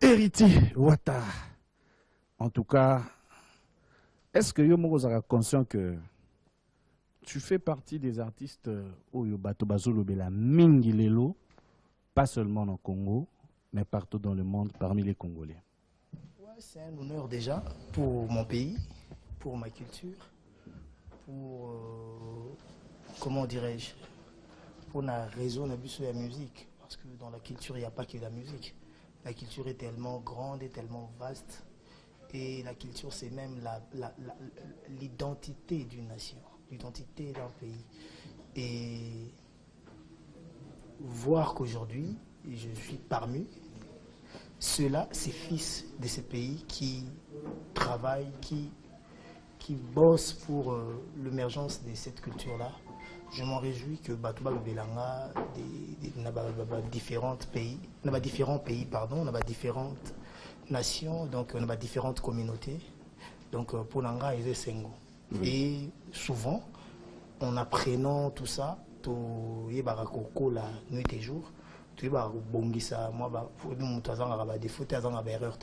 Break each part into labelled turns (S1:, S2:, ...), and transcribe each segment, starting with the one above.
S1: Héritier Wata. En tout cas, est-ce que Yomo est conscient que tu fais partie des artistes Oyo Batobazolo Bela Mingilelo, pas seulement au Congo, mais partout dans le monde parmi les Congolais?
S2: Ouais, c'est un honneur déjà pour mon pays, pour ma culture, pour, comment dirais-je, pour la raison de la musique. Parce que dans la culture, il n'y a pas que la musique. La culture est tellement grande et tellement vaste. Et la culture, c'est même l'identité d'une nation, l'identité d'un pays. Et voir qu'aujourd'hui, je suis parmi ceux-là, ces fils de ce pays qui travaillent, qui bossent pour l'émergence de cette culture-là. Je m'en réjouis que Batouba Belanga, différents pays, on a différentes nations, donc on a différentes communautés. Donc pour Nanga, ils sont Sengo. Et souvent, en apprenant tout ça, tout y barakoko la nuit et jour, tu vas rebongisa moi nous des fautes des erreurs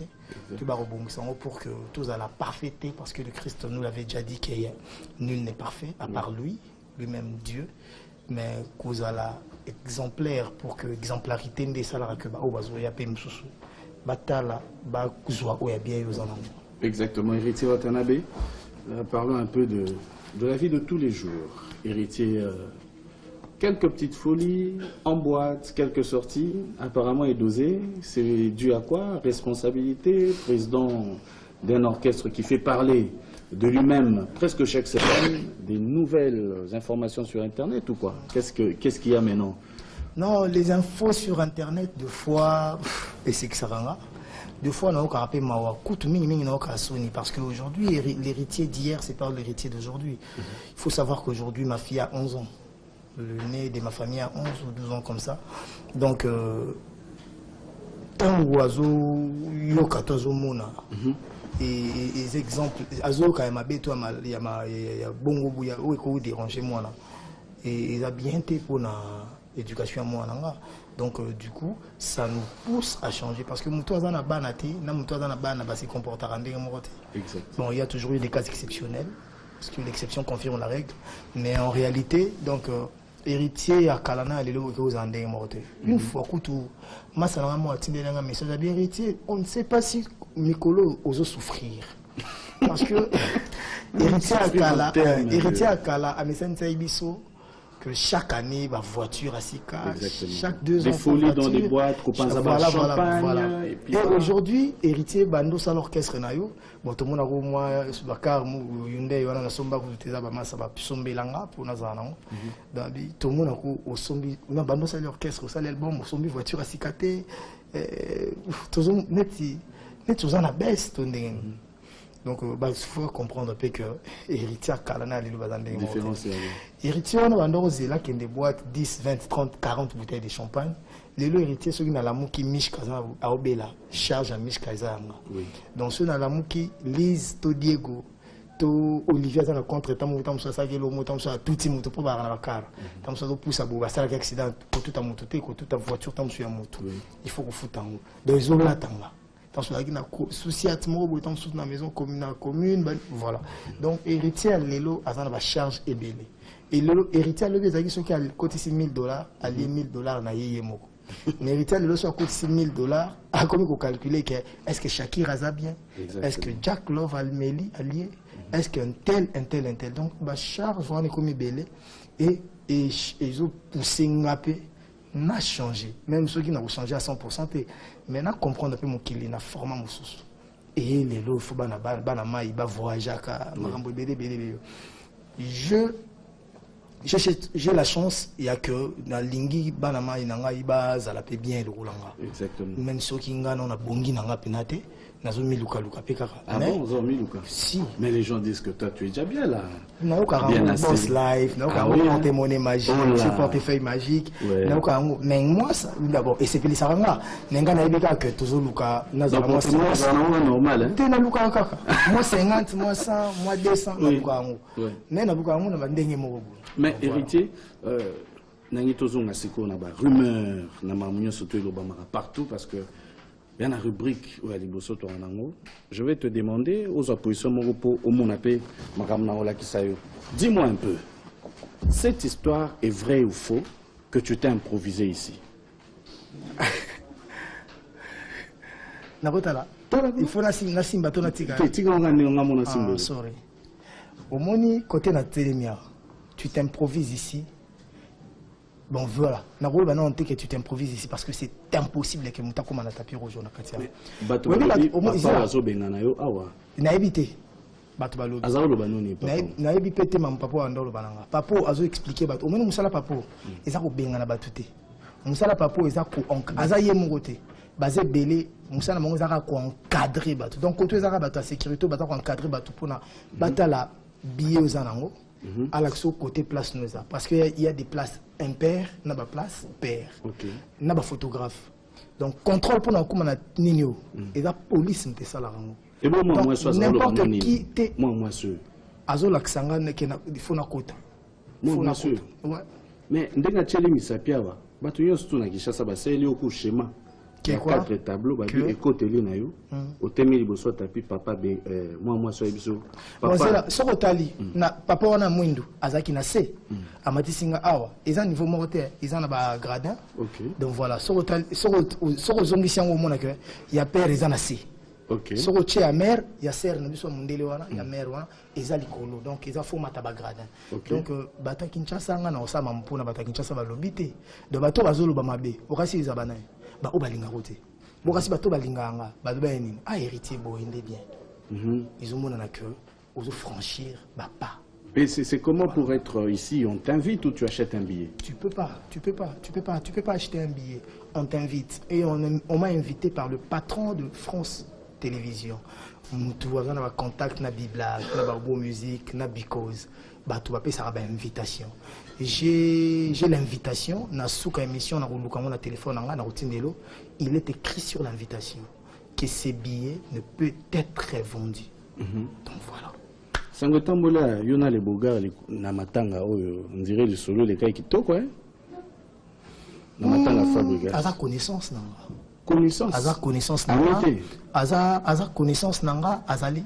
S2: tu vas rebongisa pour que tout à la parfaité, parce que le Christ nous l'avait déjà dit que nul n'est parfait à part lui-même Dieu, mais cause à la exemplaire pour que exemplarité des salariés que au bazoya pemsusu batala ba kuzwa oya bien aux anango.
S1: Exactement. Héritier Watanabe, parlons un peu de la vie de tous les jours. Héritier, quelques petites folies en boîte, quelques sorties, apparemment est dosé. C'est dû à quoi? Responsabilité, président d'un orchestre qui fait parler de lui-même presque chaque semaine, des nouvelles informations sur Internet ou quoi? Qu'est-ce qu'il y a maintenant?
S2: Non, les infos sur Internet, deux fois, et c'est que ça va. Deux fois, on a rappelé Mawa, parce qu'aujourd'hui, l'héritier d'hier, c'est pas l'héritier d'aujourd'hui. Il faut savoir qu'aujourd'hui, ma fille a 11 ans. Le nez de ma famille a 11 ou 12 ans comme ça. Donc, tant oiseau, yo 14 mona. Et les exemples, azo quand même il y a bongo bouya ou éco déranger moi là. Et il a bien été pour l'éducation à moi là. Donc du coup, ça nous pousse à changer parce que muto azana banati, na muto azana bana ba se comporter en ndenge moko. Bon, il y a toujours eu des cas exceptionnels parce que l'exception confirme la règle, mais en réalité, donc héritier à Kalana et les lots aux andés mortés. Une fois que tout, ma salama moi atteindre un message à bien héritier, on ne sait pas si Mikolo ose souffrir. Parce que héritier à Kala, à Messène Saïbiso, que chaque année, ma voiture à Sika, chaque 2 ans.
S1: Des folies dans des boîtes, champagne.
S2: Et aujourd'hui, héritier, Bando, ça l'orchestre Nayo, bon, tout le monde a moi, Bakar, Hyundai, on a somba, vous êtes là, ça va somber langa pour Nazana. Tout le monde a au sombi, on a Bando, ça l'orchestre, ça l'album, au sombi, voiture à Sika, tout le monde, net, tout en a baisse, donc, il faut comprendre un peu que héritier Kalana est le
S1: différence.
S2: Héritier, on a là qui des boîtes 10, 20, 30, 40 bouteilles de champagne. Les héritiers, ceux qui ont la mouki Mich Kaza à Obela, charge à Mich Kaza. Donc, ceux qui ont la mouki Lise, To Diego, To Olivier, ça contre tant que ça, ça, tout le monde pour la car. Tant que ça, pousse à Bouba, ça, l'accident, pour tout à moto, pour toute ta voiture, tant que tu as moto. Il faut qu'on foute en haut. Donc, ils ont là, tant que tu as souci à te tant que la maison commune, voilà. Donc, héritier à l'élo, à la charge est belle. Et l'héritier à l'élo, ceux qui ont coté $6,000, à $1,000 na yémoko. Mais héritier à l'élo, soit coté $6,000, à combien qu'on calcule que est-ce que Shakir a bien? Est-ce que Jack Love a lié? Est-ce qu'un tel? Donc, la charge, on est comme belle. Et ils ont poussé un peu. N'a changé, même ceux qui n'ont changé à 100%, mais n'a comprendre un peu mon qu'il n'a format mon sous. Et les lots, il faut banama, il va voyager à j'ai la chance, il y a que dans Lingi, banama, il va zalaper bien le roulanga.
S1: Exactement.
S2: Même ceux qui n'ont pas bongi n'a pas pénaté.
S1: Ah bon, vous avez mis Luka? Si. Mais les gens disent que toi, tu es déjà bien là.
S2: Bien assez. Boss life, porte-monnaie magique, portefeuille magique. Mais moi, d'abord, et c'est pour les saranga. N'enga na ibeka que toujours Luka.
S1: Donc, moi, normal.
S2: T'es na Luka kaka. Moi 50, moi 100, moi 200, na Luka. Mais na Luka, na bandenge mo.
S1: Mais héritier, nangi tozonga siko na ba rumeur na mamunyo surtout le bamara partout parce que Il y a une rubrique où il y a les bossos. Je vais te demander aux oppositions au Monapé, dis-moi un peu, cette histoire est vraie ou faux que tu t'es improvisé ici?
S2: Il faut la simba ton atika. Sorry. Au moni côté na télémia, tu t'improvises ici. Bon voilà, na roba non que tu t'improvises ici parce que c'est impossible que muta comme na tapis rouge na katia.
S1: Bato papa zo bengana yo awa.
S2: Na éviter. Bato balobi.
S1: Azalo banoni papa.
S2: Na éviter te mam papa andolo bananga. Papa azo expliquer bato. Au moins musala papa. Eza ko bengana bato te. Musala papa eza ko aza ye mongote. Basé belé musala mongo eza ko encadrer bato. Donc quand tu eza bato à sécurité bato ko encadrer bato pona batala billet aux anango. À l'axe côté place Noza. Parce qu'il y a des places impaires, n'a pas place pair. N'a pas photographe. Donc contrôle pour nous comme on a nino. Et la police n'était ça là.
S1: Et moi
S2: n'importe qui te.
S1: Moi ce.
S2: Azo l'aksanga ne qu'il faut na kota.
S1: Moi ce.
S2: Ouais.
S1: Mais ndenga cheli misapiawa. Batu yo stu na kishasa ba seli oku schéma. Il y a 4 tableaux, et côté l'inayo, au thème il bosso tapi papa moi so ebiso.
S2: Papa so otali na papa wana mwindu azaki na C. Amati singa awa, eza niveau mortel, eza na ba gradin. Donc voilà, so otali so zongisi yango mona que il y a père eza na C. So otie ya mère, il y a sœur na biso mundele wana, il y a mère wana, eza likolo. Donc eza fo mata ba gradin. Donc bata Kinshasa nga na osama mpona bata Kinshasa ba lobité. Donc bato bazolo ba mabe, okasi eza bana. Ba obalinga roté. Bokasi bato balinganga, ba ba nini. Ah héritier boende bien. Ils ont mon na que aux franchir ba pas.
S1: Et c'est comment pour être ici, on t'invite ou tu achètes un billet?
S2: Tu peux pas acheter un billet. On t'invite et on m'a invité par le patron de France Télévisions. Tu vois on a contact na Bibla, na beau musique, na because. Bah tu vas payer ça une invitation. J'ai l'invitation na souka émission na ruluka mon téléphone na routine. Il est écrit sur l'invitation que ces billets ne peut être vendu. Donc voilà.
S1: Sangotambola yona les bogards na matanga oyo on dirait le solo les kai kitoko hein. Na matanga fabrique.
S2: Aza connaissance nanga.
S1: Connaissance.
S2: Aza connaissance nanga. Aza connaissance nanga azali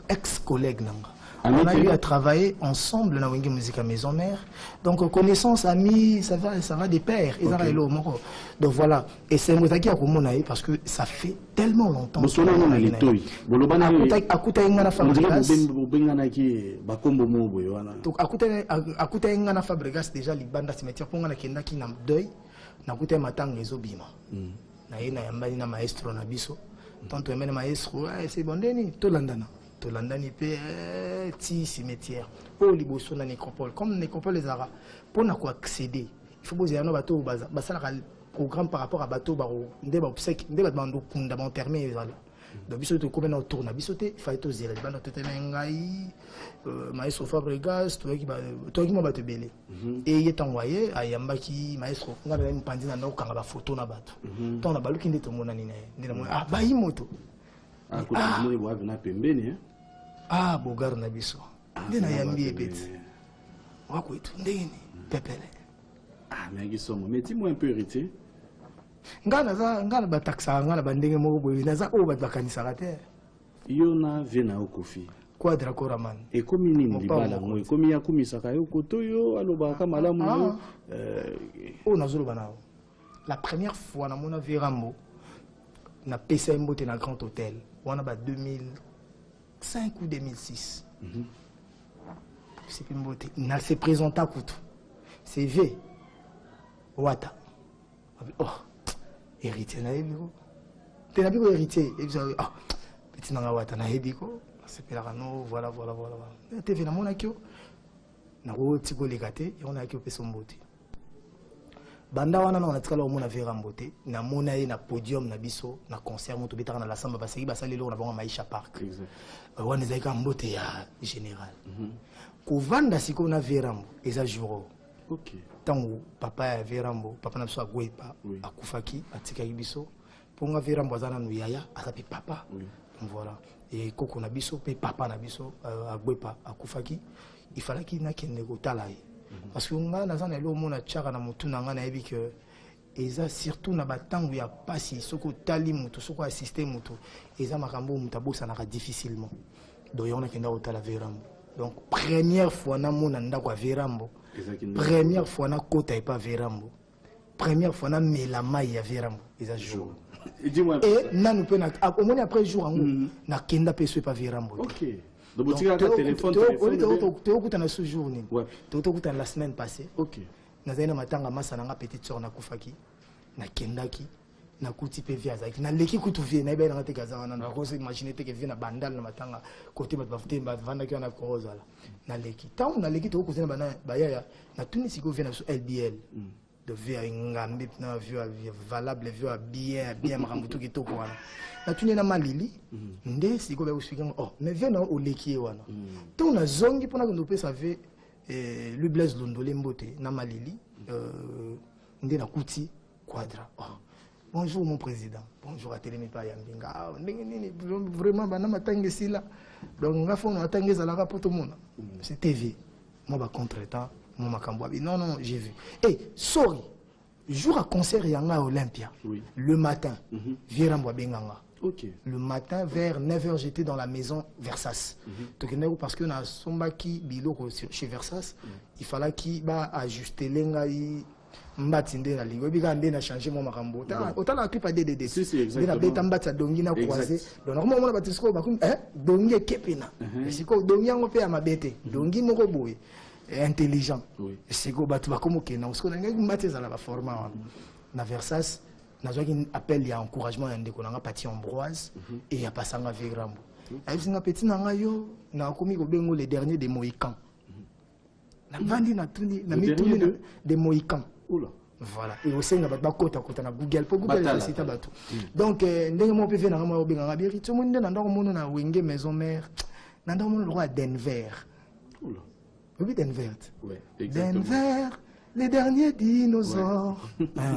S2: ex-collègue nanga. On a eu à travailler ensemble dans la musique à maison mère. Donc connaissance, amis, ça va de pair. Donc voilà. Et c'est moi qui a commencé parce que ça fait tellement longtemps. Fabregas déjà libanda cimetière pour nga kenda ki na deuil na kuta matanga ezobima. Na yena yambani na maestro na biso. Tanto emene maestro, c'est bon deni to landana. Tolandani petit cimetière pour liboso na nécropole comme nécropole les ara pour na quoi accéder il faut poser un bateau basala programme par rapport à bateau baro ndé ba obsèque ndé ba bando kunda ba entermer ezala donc biso to comme na autour na biso te il faut to zela bando to ngai maestro Fabregas to ki ma bato belé et il est envoyé à yambaki maestro ngala mpandi na no kanga ba photo na bato to na baluki ndé to mona ni na ah ba moto ah bogar na biso ndena yambie peti wako itu ndeni pepele
S1: ah mais gisomo mais dis-moi un peu héritier
S2: ngana ba taxa ngana bandenge moko boye naza o ba bakanisa rater
S1: yona vena okofi
S2: quadra koraman
S1: et comme ni libala moi comme ya kumisaka yo kotoyo aloba ka malamu
S2: o nazolo banao la première fois na mona Virambo na PCM boté na Grand Hôtel on a 2005 ou 2006 c'est une beauté na se présenta kutu c'est V Wata oh héritier na ebiko te na biko héritier et ah petit na Wata na ebiko c'est pelano voilà TV na mona kyo na ro tiko legate on a kyo peso mbote banda wana na tika la omona Virambo te na mona ye na podium na biso na concert moto betaka na la samba baseki basali lo na bango Maisha Park wana ezaka mbote ya général kovanda siko na Virambo eza juro tango papa ya Virambo papa na biso agwepa akufaki atika biso ponga Virambo azana no yaya azapi papa voilà et koko na biso pe papa na biso agwepa akufaki il fallait qu'il na kende ko tala parce que nga nazana lo mona tchaka na mutu na nga na yebi que et ça surtout na batango ya pasi soko tali mutu soko assister mutu et ça makambo mutabo ça naka difficilement donc on a kenda otala Verambo donc première fois na mona ndako Verambo première fois na kota et pas Verambo première fois na melama ya Verambo et ça jour et dis-moi et nanu pe na au moins après jour en na kenda pe pas Verambo
S1: OK donc tu as un téléphone
S2: tu okuta na ce jour ni tu okuta la semaine passée
S1: OK
S2: nazana matanga masa na petite sœur na kufaki na kendaki na kuti pe via zaki na leki kutu vie na ibe na te kazana na ko imaginer te ke vie na bandal na matanga côté ba bafute ba vanda ki na koza la na leki tant na leki to kozena bana bayaya na tunisi ko vie na LBL de vie ngambi na vie valable vie bien marambutu ki to ko wana na tuni na malili nde siko ba usika oh mais vie na o leki wana tant na zongi pona ko pesa vie le Blaise Londolé Mbote na malili nde na kuti quadra oh. Bonjour mon président bonjour à Télémipa Yambinga vraiment bana matangi sila donc nga fo na matangi za la rapport tout monde c'est TV moi ba contretemps mon makambo non j'ai vu et sorry jour à concert yanga Olympia le matin Verambo benganga
S1: OK.
S2: Le matin vers 9h j'étais dans la maison Versace. Parce que na sombaki bilo chez Versace, il fallait qu'il ba ajuster lengai mbatinde na lingo bika ndé na changer mon makambo. Autant la clip a DDD.
S1: Si exactement.
S2: Na beta mbatsa dongi na croiser. Donc normalement on a batisco ba dongi kepena. Siko dongi ngo pe amabete. Dongi moko boye. Intelligent. Siko batu ba komo kena. Siko ngai mbateza la ba format na Versace. Nous avons un appel et encouragement à un parti Ambroise et à passer à Verambo. Nous avons petit les derniers des Mohicans. Nous avons des Mohicans. Voilà. Et aussi, nous avons Google pour Google. Donc, nous avons une maison mère. Nous avons le roi Denver. Oui, Denver. Denver, les derniers dinosaures.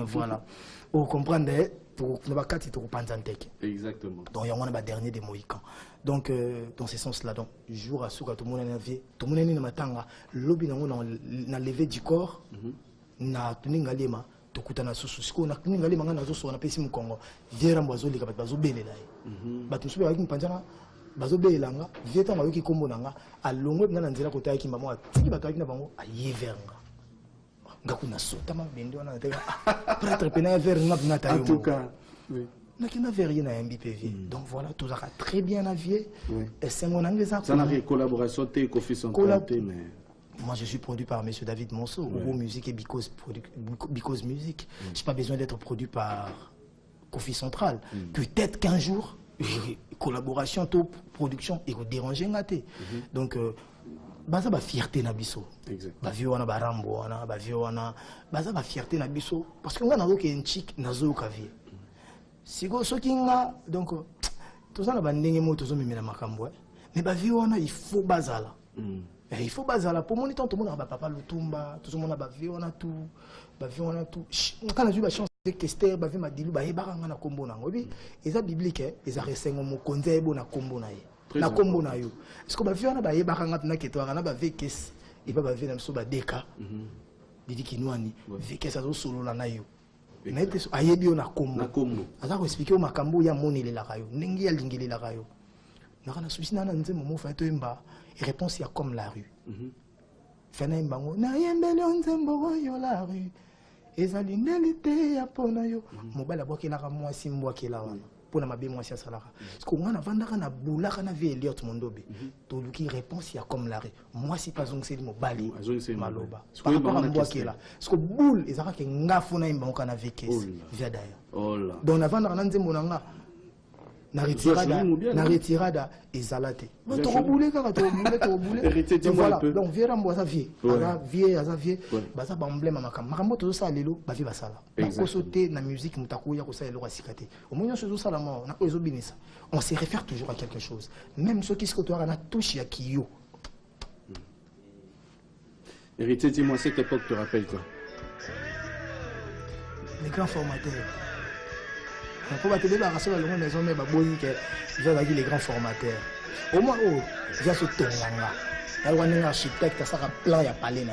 S2: Voilà. Vous comprenez,
S1: exactement.
S2: Donc il y a un dernier des Mohicans. Donc dans ce sens-là, donc jour à soir tout le monde est nerveux, tout le monde est matanga, lobby na levé du corps, na tuningalema, to kutana susu, siko na tuningalema ngana zo na pesi mu Congo, Verambo zo lika bazo belela. Batu subi ba kimpanjana bazo belanga, vieta ma yoki kombo nanga, alongo ngana nzela kota yaki mama tiki bato yaki na bango ayeveranga. Ngakuna sota ma bende wana peut-être pena vers ngata
S1: en tout cas oui
S2: na kina vers na MBPV donc voilà tout ça très bien avié et c'est mon anglais ça
S1: n'a rien collaboration té Kofi Santé mais
S2: moi je suis produit par monsieur David Monceau Ouro Musique et Because Music j'ai pas besoin d'être produit par Kofi Central peut-être qu'un jour collaboration top production et déranger ngaté donc baza ba fierté na biso ba vie wana barambo wana ba vie wana baza ba fierté na biso parce que nga nazo ke nchik nazo ka vie siko soki nga donc tout ça na bandenge mo tozo mimela makambo mais ba vie wana il faut bazala il faut bazala pour moni tant tout le monde ba papa Lutumba tout le monde ba vie wana tout quand la vie ba chance de tester ba vie madilu ba yeba nga na kombo na ngobi eza biblique eza resengo mo konza ebo na kombo na ye na kombo na yo est-ce que ba vie wana ba yeba nga na ketwa na ba vekes et ba vie na so ba deka didi kinwani vekes azo solo na yo na ete ayebi yo na kombo aza ko expliquer o makambo ya monele la kayo ndenge ya lingeli la kayo na kana susina na nzembo mo fa to emba et réponse ya comme la rue fena mbango na yembele nzembo yo la rue ezali ndelite ya pona yo mobala bwakela ka mwasi mbwakela wana pona mabe mwasi asalaka parce que ngana vandaka na bulaka na vie Elliot Mondobe to luki réponse ya comme la rue mwasi pas ongiseli mobali maloba par rapport à mbwakela parce que boule ezaka ke ngafu na mbango kana vekes via d'ailleurs donc na vandaka na nzembo na nga na retirada ezalate to boule kaka to boule voilà donc Verambo ça vie baza ba emblème makambo to ça lelo ba vie basala ko sauter na musique mutakuya ko ça lelo asikate au moins ce ça la mort na ozo binisa on se réfère toujours à quelque chose même ceux qui se côtoient na touche ya kiyo.
S1: Héritier, dis-moi cette époque te rappelle quoi?
S2: Les grands formateurs. Il faut battre les barres sur la maison, mais les grands formateurs. Au moins, il y a ce tonga. Il y a un architecte, ça a plan, il y a palais.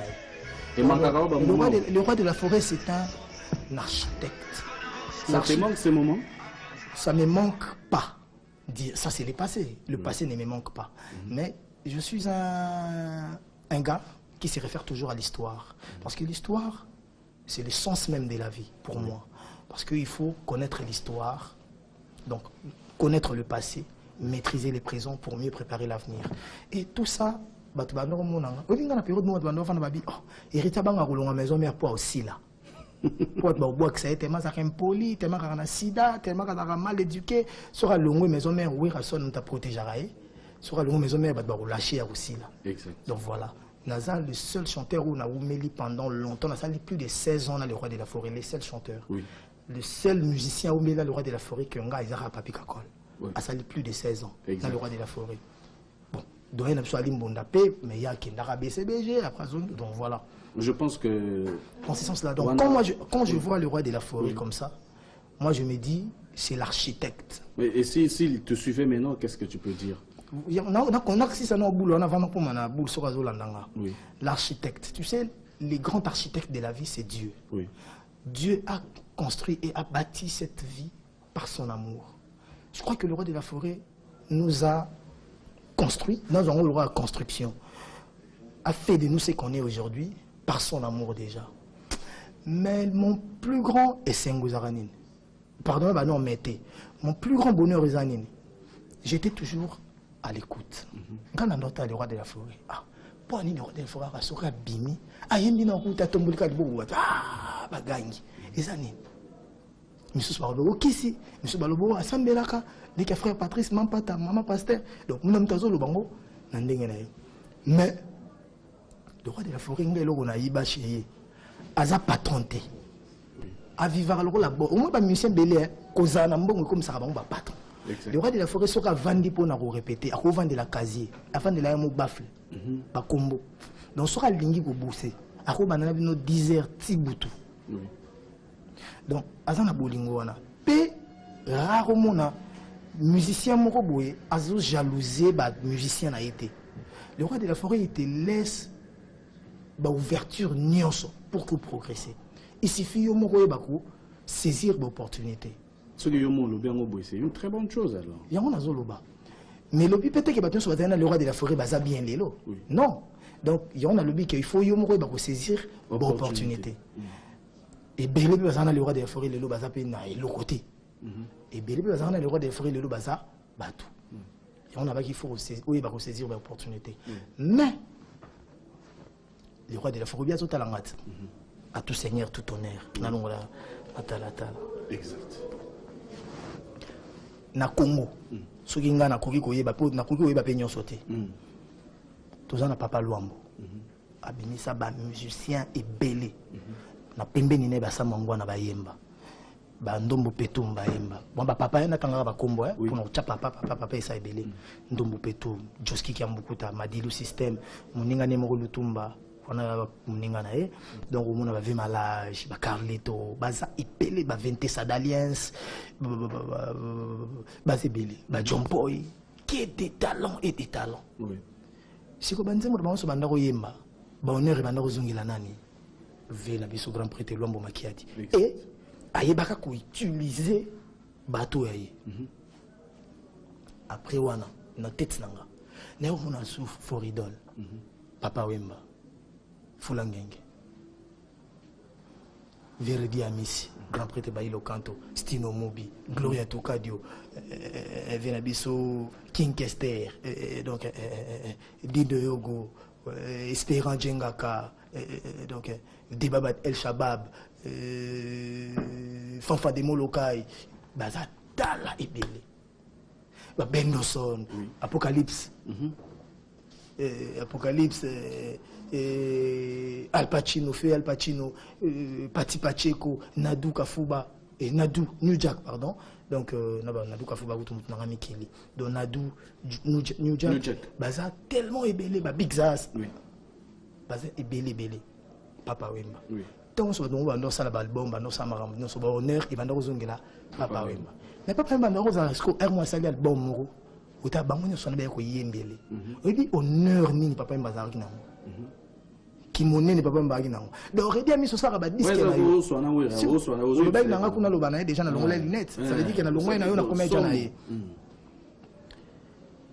S2: Le roi de la forêt, c'est un architecte.
S1: Ça te manque ce moment?
S2: Ça ne me manque pas. Ça, c'est le passé. Le passé ne me manque pas. Mais je suis un gars qui se réfère toujours à l'histoire. Parce que l'histoire, c'est le sens même de la vie, pour moi. Parce qu'il faut connaître l'histoire, donc connaître le passé, maîtriser les présents pour mieux préparer l'avenir. Et tout ça, la période héritier banga maison mère pour aussi là. Pour être bois que ça tellement ça impoli, tellement qu'on a sida, tellement qu'on a mal éduqué, sera longue maison mère oui rason nous t'a protégé sera longue maison mère va lâcher aussi là.
S1: Exact.
S2: Donc voilà. Nazar, le seul chanteur où on a oumeli pendant longtemps, Nazar plus de 16 ans dans le roi de la forêt, le seul chanteur. Oui. Le seul musicien où le roi de la forêt que nga Isaac Papi Kakol. Oui. A sali plus de 16 ans dans le roi de la forêt. Bon, donc il y a un Mbondapé, mais il y a Kendara BCBG après zone, donc voilà.
S1: Je pense que
S2: dans ce sens-là. Donc quand je vois le roi de la forêt comme ça, moi je me dis c'est l'architecte.
S1: Et s'il te suivait maintenant, qu'est-ce que tu peux dire?
S2: L'architecte, tu sais, les grands architectes de la vie, c'est Dieu. Oui. Dieu a construit et a bâti cette vie par son amour. Je crois que le roi de la forêt nous a construit, dans un rôle de construction, a fait de nous ce qu'on est aujourd'hui par son amour déjà. Mais mon plus grand est Sengouzaranin. Pardon, bah non, mettez. Mon plus grand bonheur est Zanine. J'étais toujours à l'écoute. Quand on entend le roi de la forêt, pour aller le roi de la forêt, il sera bimi. Ah, il y a un peu de temps, ah, bagangi. Et ça n'est. Monsieur Balobo, qui si? Monsieur Balobo, à Sambelaka, les frères Patrice, maman pasteur. Donc, nous sommes le bango, mais le roi de la forêt, il a eu un patronté. À vivre le rôle là-bas. Au moins, pas musicien belé, Kozana Mbongo comme ça, on va patron. Le roi de la forêt sera vendu pour nous répéter, à revendre la casier, avant de la mot baffle, pas combo. Donc, sera lingi pour bosser, à revendre nos 10 heures, Tibutu. Donc, Azana Bolingwana, P, rarement, musicien Moroboé, Azo jalousé, musicien a été. Le roi de la forêt, il te laisse ouverture nyonso pour que progresser. Il suffit de saisir l'opportunité.
S1: Ce que c'est une très bonne chose alors.
S2: Il y a un azoloba. Mais le but peut-être que le roi de la forêt basa bien les lots. Non. Donc il y a un lobby qu'il faut saisir l'opportunité. Et Bélé bazana le roi de la forêt le basa pena et le côté. Et Bélé bazana le roi de la forêt le basa batou. Et on a pas qu'il faut saisir l'opportunité. Mais le roi de la forêt bien tout à l'angat. À tout seigneur, tout honneur.
S1: Exact.
S2: Na Congo, ce qui est na Kogi koyeba pe nyonso te. Tozana papa Luambo. Abimisa ba musicien et belé. Na pembeni ne ba samangwa na bayemba. Ba ndombo petum bayemba. Bon ba papa na kanga ba kombo pour na cha papa esa ebele. Ndombo petum, Joski Kiambukuta, Madilu system, moninga ne mo lutumba. On a donc on a vu Malage, Carlito, Baza Ipele, Ventessa d'Alliance, Bazebele, John Boy, qui est des talents et des talents. Si vous avez un yemba, honneur et bandaro zungila nani, ve na biso grand prêtre Luambo Makiadi. Et ayebaka ko utiliser bateau yaye. Après wana na tête nanga, na yo mona souf for idole. Papa Wemba. Fulangenge. Verdi Amissi, grand prêtre Bailo Kanto, Stino Mobi, Gloria Tucadio, Venabiso, King Kester, donc Dido Yogo, Espérant Djengaka, donc Debabat El Shabab, Fanfa de Molokai, Bazatala et Bélé. Bendoson, Apocalypse. Apocalypse, Al Pacino, Al Pacino, Pati Pacheco, Nadou Kafuba, et Nadou, New Jack, pardon. Donc, Nadou Kafuba, vous avez mis Kili. Donc, Nadou, New Jack, Baza tellement ébélé, Big Zaz. Baza ébélé, Papa Wemba. Donc, on va dans l'album, on va dans honneur, il va dans Papa Wemba. Mais Papa Wemba, on va dans l'album, Moro. Ou ta bango son be ko yembele. Obi honneur nini papa mbazarki nango. qui monnaie papa mbaki nango donc aurait dit ami so ça ba disque na yo so na wera so na ozo ba nanga kuna lo bana déjà na longola lunette ça veut dire que na longola na yo na combien de na ye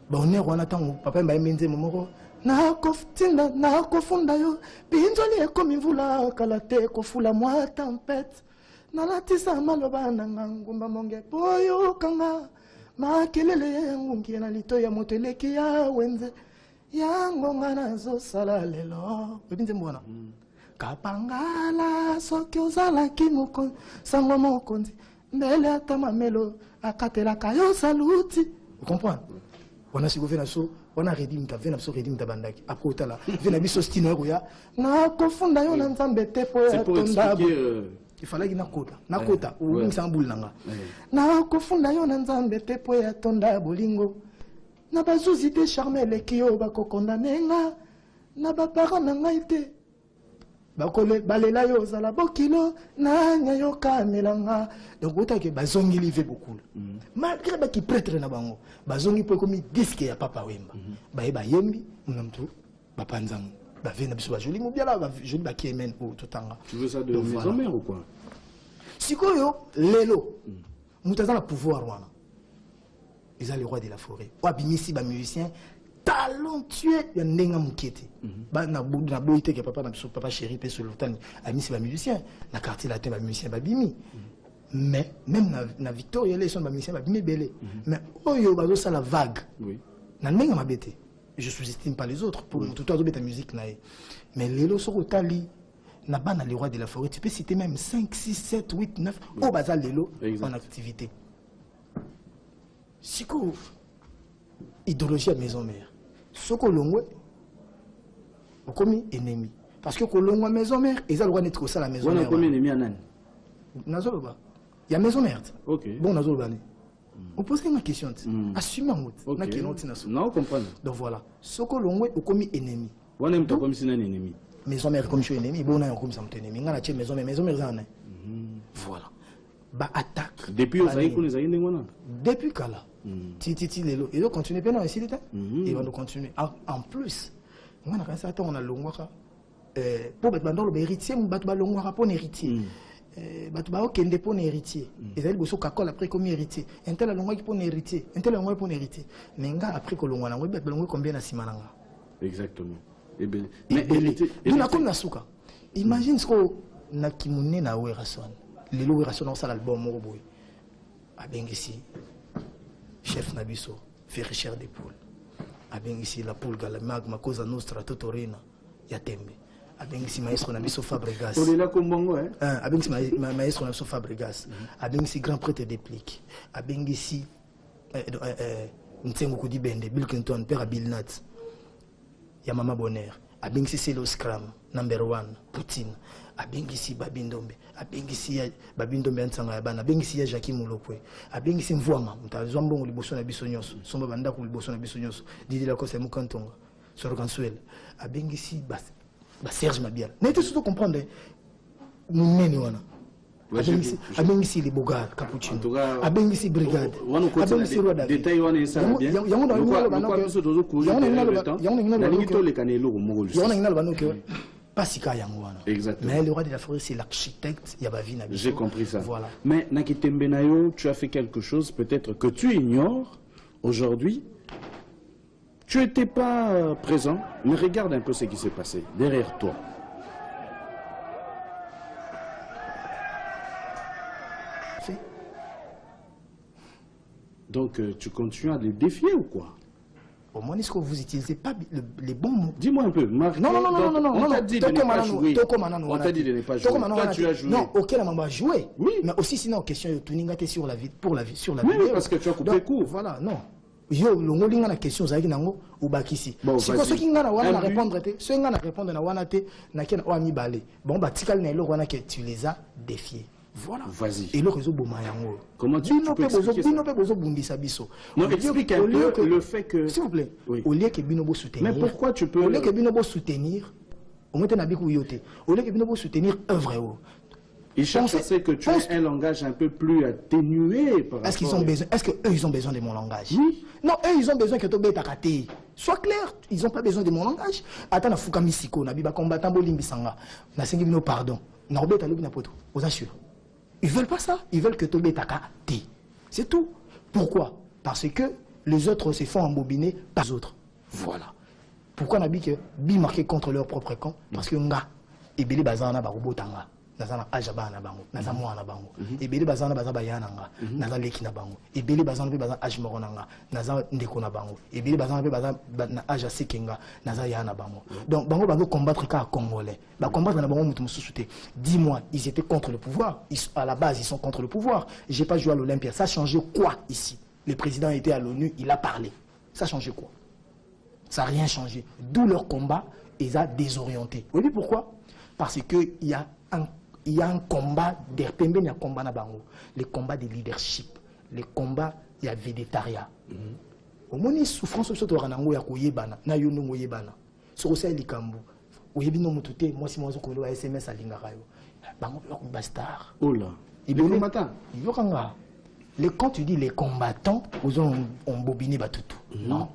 S2: ba on est wana tango papa mbaye menze momoko na kofunda yo pinzoli ekomi mvula kala te kofula mwa tempête nalatisa maloba nanga ngumba monge poyo kanga makelele ngungi na lito ya moto eleki ya wenze yango nga nazosala lelo ebinze mbona kapangala soki ozalaki sango mokonzi mbele ata mamelo akatelaka yo saluti vous comprenez wana siko vena so wana redim ta vena so redim ta bandaki après otala vena biso stino ya na kofunda yo na nzambe te po ya tonda il fallait qu'il nakota ou msambul nanga na kofunda yo na nzambe te po ya tonda bolingo na bazuzi te charmel kiyo bakokonda nenga na bapara na ngai te bakole balela yo zala bokilo na nyayo kamelanga donc otake bazongi live beaucoup malgré ba ki prêtre na bango bazongi po komi disque ya papa wemba ba yembi mnamtu bapanzango ba vena biso ba joli mobiala ba joli ba kiemen o totanga
S1: tu veux ça de maison mère ou quoi
S2: sikoyo lelo mutazana pouvoir wana ils ont le roi de la forêt ou abimisi ba musicien talentueux ya ndenga mukete ba na boité que papa na biso papa chéri pe sultan amisi ba musicien na quartier latin ba musicien ba bimi mais même na Victoria les sont ba musicien ba bimi belé mais oyo bazo ça la vague oui na ndenga mabete je sous-estime pas les autres pour tout autre bête musique nae mais lelo soko tali na bana le roi de la forêt tu peux citer même 5 6 7 8 9 au bazar lelo en activité siko idéologie à maison mère soko longwe okomi ennemi parce que kolongwa maison mère eza le roi d'être ça la maison mère
S1: on a komi ennemi à nani
S2: nazoloba ya maison mère
S1: OK
S2: bon nazoloba ni on pose une question assume en mode
S1: na
S2: kinoti na so
S1: non comprendre
S2: donc voilà soko longwe okomi ennemi
S1: wana mtu comme si nani ennemi
S2: maison mère comme je suis ennemi bon na comme ça mtu ennemi ngana che maison mère zana voilà ba attaque
S1: depuis on saï qu'on zaï ndengona
S2: depuis kala titi lelo et donc continuer pendant ici l'état et on va continuer en plus ngana quand ça on a longwaka pour battre dans le héritier ou battre longwaka pour héritier battre ba okende pour héritier et ça il bosso kakol après comme héritier un tel longwa pour héritier un tel longwa pour héritier nenga après que longwa ngwe battre longwa combien na simananga
S1: exactement et ben
S2: mais héritier nous na comme na suka imagine ce que na kimune na werason lelo werason on ça l'album moko boy abengisi chef nabiso faire cher des poules abengisi la poule galamag ma cause nostra totorina ya tembe abengisi maestro nabiso Fabregas
S1: on est là comme bongo hein
S2: abengisi maestro nabiso Fabregas abengisi grand prêtre déplique abengisi Ntengo Kudi Bende Bill Clinton père Bill Nat ya mama bonheur abengisi Selo Scram number 1 Poutine abengisi Babindombe abengisi Babindombe ansanga ya bana abengisi ya Jacques Mulokwe abengisi Mvwama mtazwa mbongo liboso na biso nyoso somba banda ku liboso na biso nyoso Didi la Kosa Mukantonga sur Kansuel abengisi ba Serge Mabiala n'était surtout comprendre nini wana abengisi les Bogar Capuchino abengisi Brigade abengisi Rwanda
S1: détail wana esa bien
S2: mais le roi de la forêt c'est l'architecte Yabavi Nabiso.
S1: J'ai compris ça.
S2: Voilà.
S1: Mais Nakitembe Nayo, tu as fait quelque chose peut-être que tu ignores aujourd'hui. Tu n'étais pas présent, mais regarde un peu ce qui s'est passé derrière toi. Donc tu continues à les défier ou quoi?
S2: Au moins, est-ce que vous n'utilisez pas les bons mots?
S1: Dis-moi un peu, Marc.
S2: Non.
S1: On t'a dit de ne pas jouer. On t'a dit de ne pas jouer. Toi, tu as joué.
S2: Non, auquel on va jouer.
S1: Oui.
S2: Mais aussi, sinon, question de tuning sur la vie, sur la
S1: oui,
S2: vidéo.
S1: Oui, parce que tu as coupé court.
S2: Voilà, non. Yo, le linga la question, c'est nango ou bakisi. C'est quoi ce qui ngana wana répondre te? Ce ngana répondre na wana te, na ken o ami balé. Bon, bah tikal na elo wana que tu les as défiés. Voilà.
S1: Vas-y.
S2: Et le réseau Bomayango.
S1: Comment tu peux expliquer ça? Non, explique un peu le fait que...
S2: S'il vous plaît, au lieu que Binobo soutenir...
S1: Mais pourquoi tu peux...
S2: Au lieu que Binobo soutenir... Au lieu que Binobo soutenir œuvre...
S1: Ils cherchent à ce que tu aies un langage un peu plus atténué par rapport...
S2: Est-ce qu'eux, ils ont besoin de mon langage?
S1: Oui.
S2: Non, eux, ils ont besoin que tu aies ta raté. Sois clair, ils n'ont pas besoin de mon langage. Attends, na fuka misiko, na biba combattant bolimbi sanga, na sengi bino pardon. Na robeta lobi na poto, aux assure. Ils veulent pas ça, ils veulent que Tobé Taka té. C'est tout. Pourquoi? Parce que les autres se font embobiner par les autres. Voilà. Pourquoi on a dit que bi marqué contre leur propre camp? Parce que nga, ebele bazana ba robotanga. Nazana ajaba na bango, nazamwa na bango. Ebele bazana bazaba yananga, nazala leki na bango. Ebele bazana pe bazana ajmoronanga, nazala ndeko na bango. Ebele bazana pe bazana na aja sekenga, nazala yana bango. Donc bango bango combattre ka congolais. Ba combattre na bango mutu mususuté. Dis-moi, ils étaient contre le pouvoir. À la base, ils sont contre le pouvoir. J'ai pas joué à l'Olympia. Ça a changé quoi ici? Le président était à l'ONU, il a parlé. Ça a changé quoi? Ça n'a rien changé. D'où leur combat, ils ont désorienté. Vous voyez pourquoi? Parce qu'il y a un combat, il y a un combat na bango, les combats de leadership, les combats, il y a végétariat. Au moins, il souffrance sur le ranango ya koyebana, na yono moyebana. Sur le sel likambo, oyebino mutute, moi si moi je connais SMS à l'ingarayo. Bango leur bastard.
S1: Oh là. Les combattants.
S2: Quand tu dis les combattants, ils ont bobiné batutu. Non.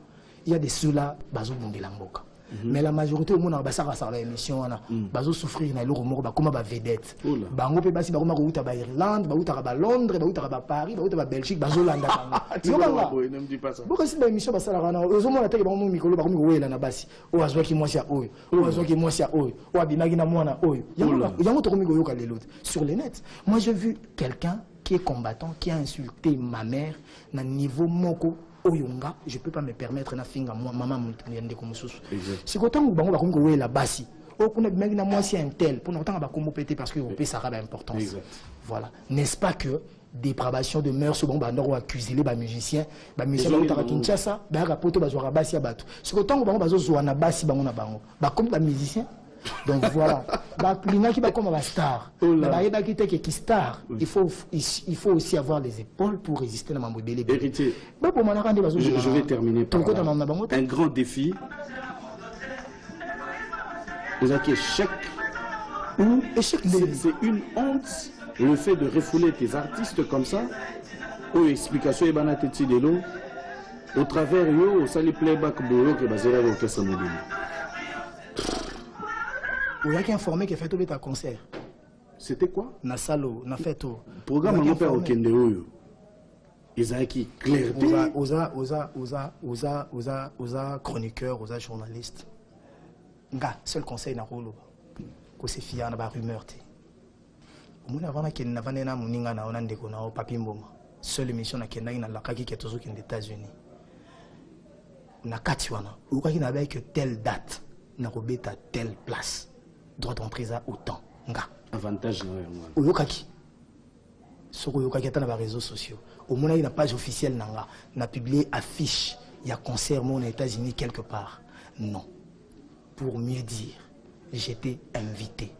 S2: Il y a des ceux-là, bazo bundelamboka. Mais la majorité au monde a basara sur l'émission ana bazo souffrir na loro moko ba comme ba vedette bango pe basi ba kuma ko uta ba Irlande ba uta ba Londres ba uta ba Paris ba uta ba Belgique bazo landa bango
S1: ne me dis pas ça
S2: boko si ba émission basala kana ozo mona teke ba mo mikolo ba ko wela na basi o azwa ki mwasi oyo o azwa ki mwasi oyo o abinaki na mwana oyo yango to komiko yoka lelo sur les nets. Moi j'ai vu quelqu'un qui est combattant qui a insulté ma mère na niveau moko Oyonga, je ne peux pas me permettre na finga moi maman mutende comme sous. C'est autant que bango ba ko la basi. O kuna bimaki na moi si un tel pour autant ba kombo pété parce que on peut ça a importance. Voilà. N'est-ce pas que dépravation de mœurs bon ba ndoro accuser les musiciens, ba musiciens ba utaka Kinshasa, ba ka poto ba zwa basi ya bato. C'est autant que bango ba zo na basi bango na bango. Ba comme ba musicien. Donc voilà, qui va comme un star. Star, il faut aussi avoir les épaules pour résister à ma modèle.
S1: Héritier, je vais terminer par un grand défi. Vous avez échec. C'est une honte le fait de refouler tes artistes comme ça. Aux explications et banateti de l'eau. Au travers yo, au sali playback boyo que bazela au kessa mobile.
S2: Il y a qui informé qu'il a fait un concert.
S1: C'était quoi?
S2: Nasalo, na fait tout.
S1: Programme on peut au Kendeoyo. Isaki, clarté. Osa chroniqueur, osa journaliste. Nga, seul conseil na rolo. Ko se fia na ba rumeur te. Omuna avant que na vanena muninga na ona ndeko na o papi mboma. Seule émission na kenda na lakaki qui est toujours aux États-Unis. Na kati wana, okaki na ba que telle date na robeta telle place. Droit d'entrée à autant. Nga. Avantage non
S2: oyokaki. Soko yokaki ata na ba réseaux sociaux. Au moins il y a une page officielle nanga, na publié affiche, il y a concert aux États-Unis quelque part. Non. Pour mieux dire, j'étais invité.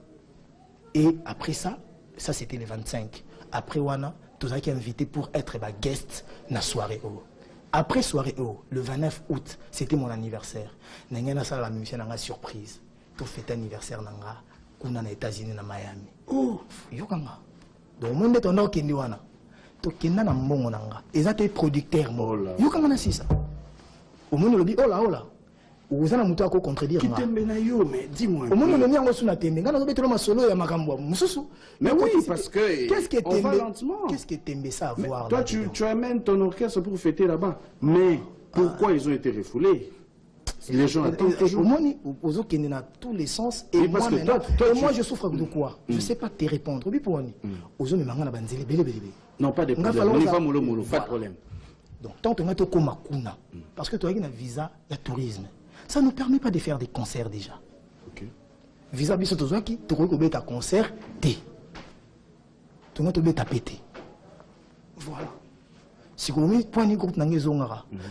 S2: Et après ça c'était le 25. Après wana, tous qui invité pour être ba guest na soirée o. Après soirée o, le 29 août, c'était mon anniversaire. Nangana ça la mission nanga surprise. Pour fêter anniversaire nanga kuna na États-Unis na Miami. Oh, yokanga. Donc monde ton okindi wana. To kenda na mbongo nanga. Ezate producteur mo. Yokanga na sisa. Au monde le dit oh là. Vous avez mutu ako contredire nga.
S1: Kitembe na yo mais dis-moi.
S2: Au monde le dit ngo suna tembe. Ngana zobetelo masolo ya makambo mususu.
S1: Mais oui parce que
S2: qu'est-ce que
S1: on va lentement.
S2: Qu'est-ce que tembe ça à voir
S1: là? Toi tu amènes ton orchestre pour fêter là-bas. Mais pourquoi ils ont été refoulés? Les gens attendent toujours.
S2: Aux autres qui sont dans tous les sens. Et moi, moi je souffre de quoi? Je ne sais pas te répondre. Aux autres,
S1: non, pas de problème. On y va mollo, pas de problème.
S2: Donc, tant que tu as comme Makuna, parce que tu as un visa, il y a tourisme. Ça ne nous permet pas de faire des concerts déjà. Visa, tu as un concert, tu as pété. Voilà. Si vous avez un groupe,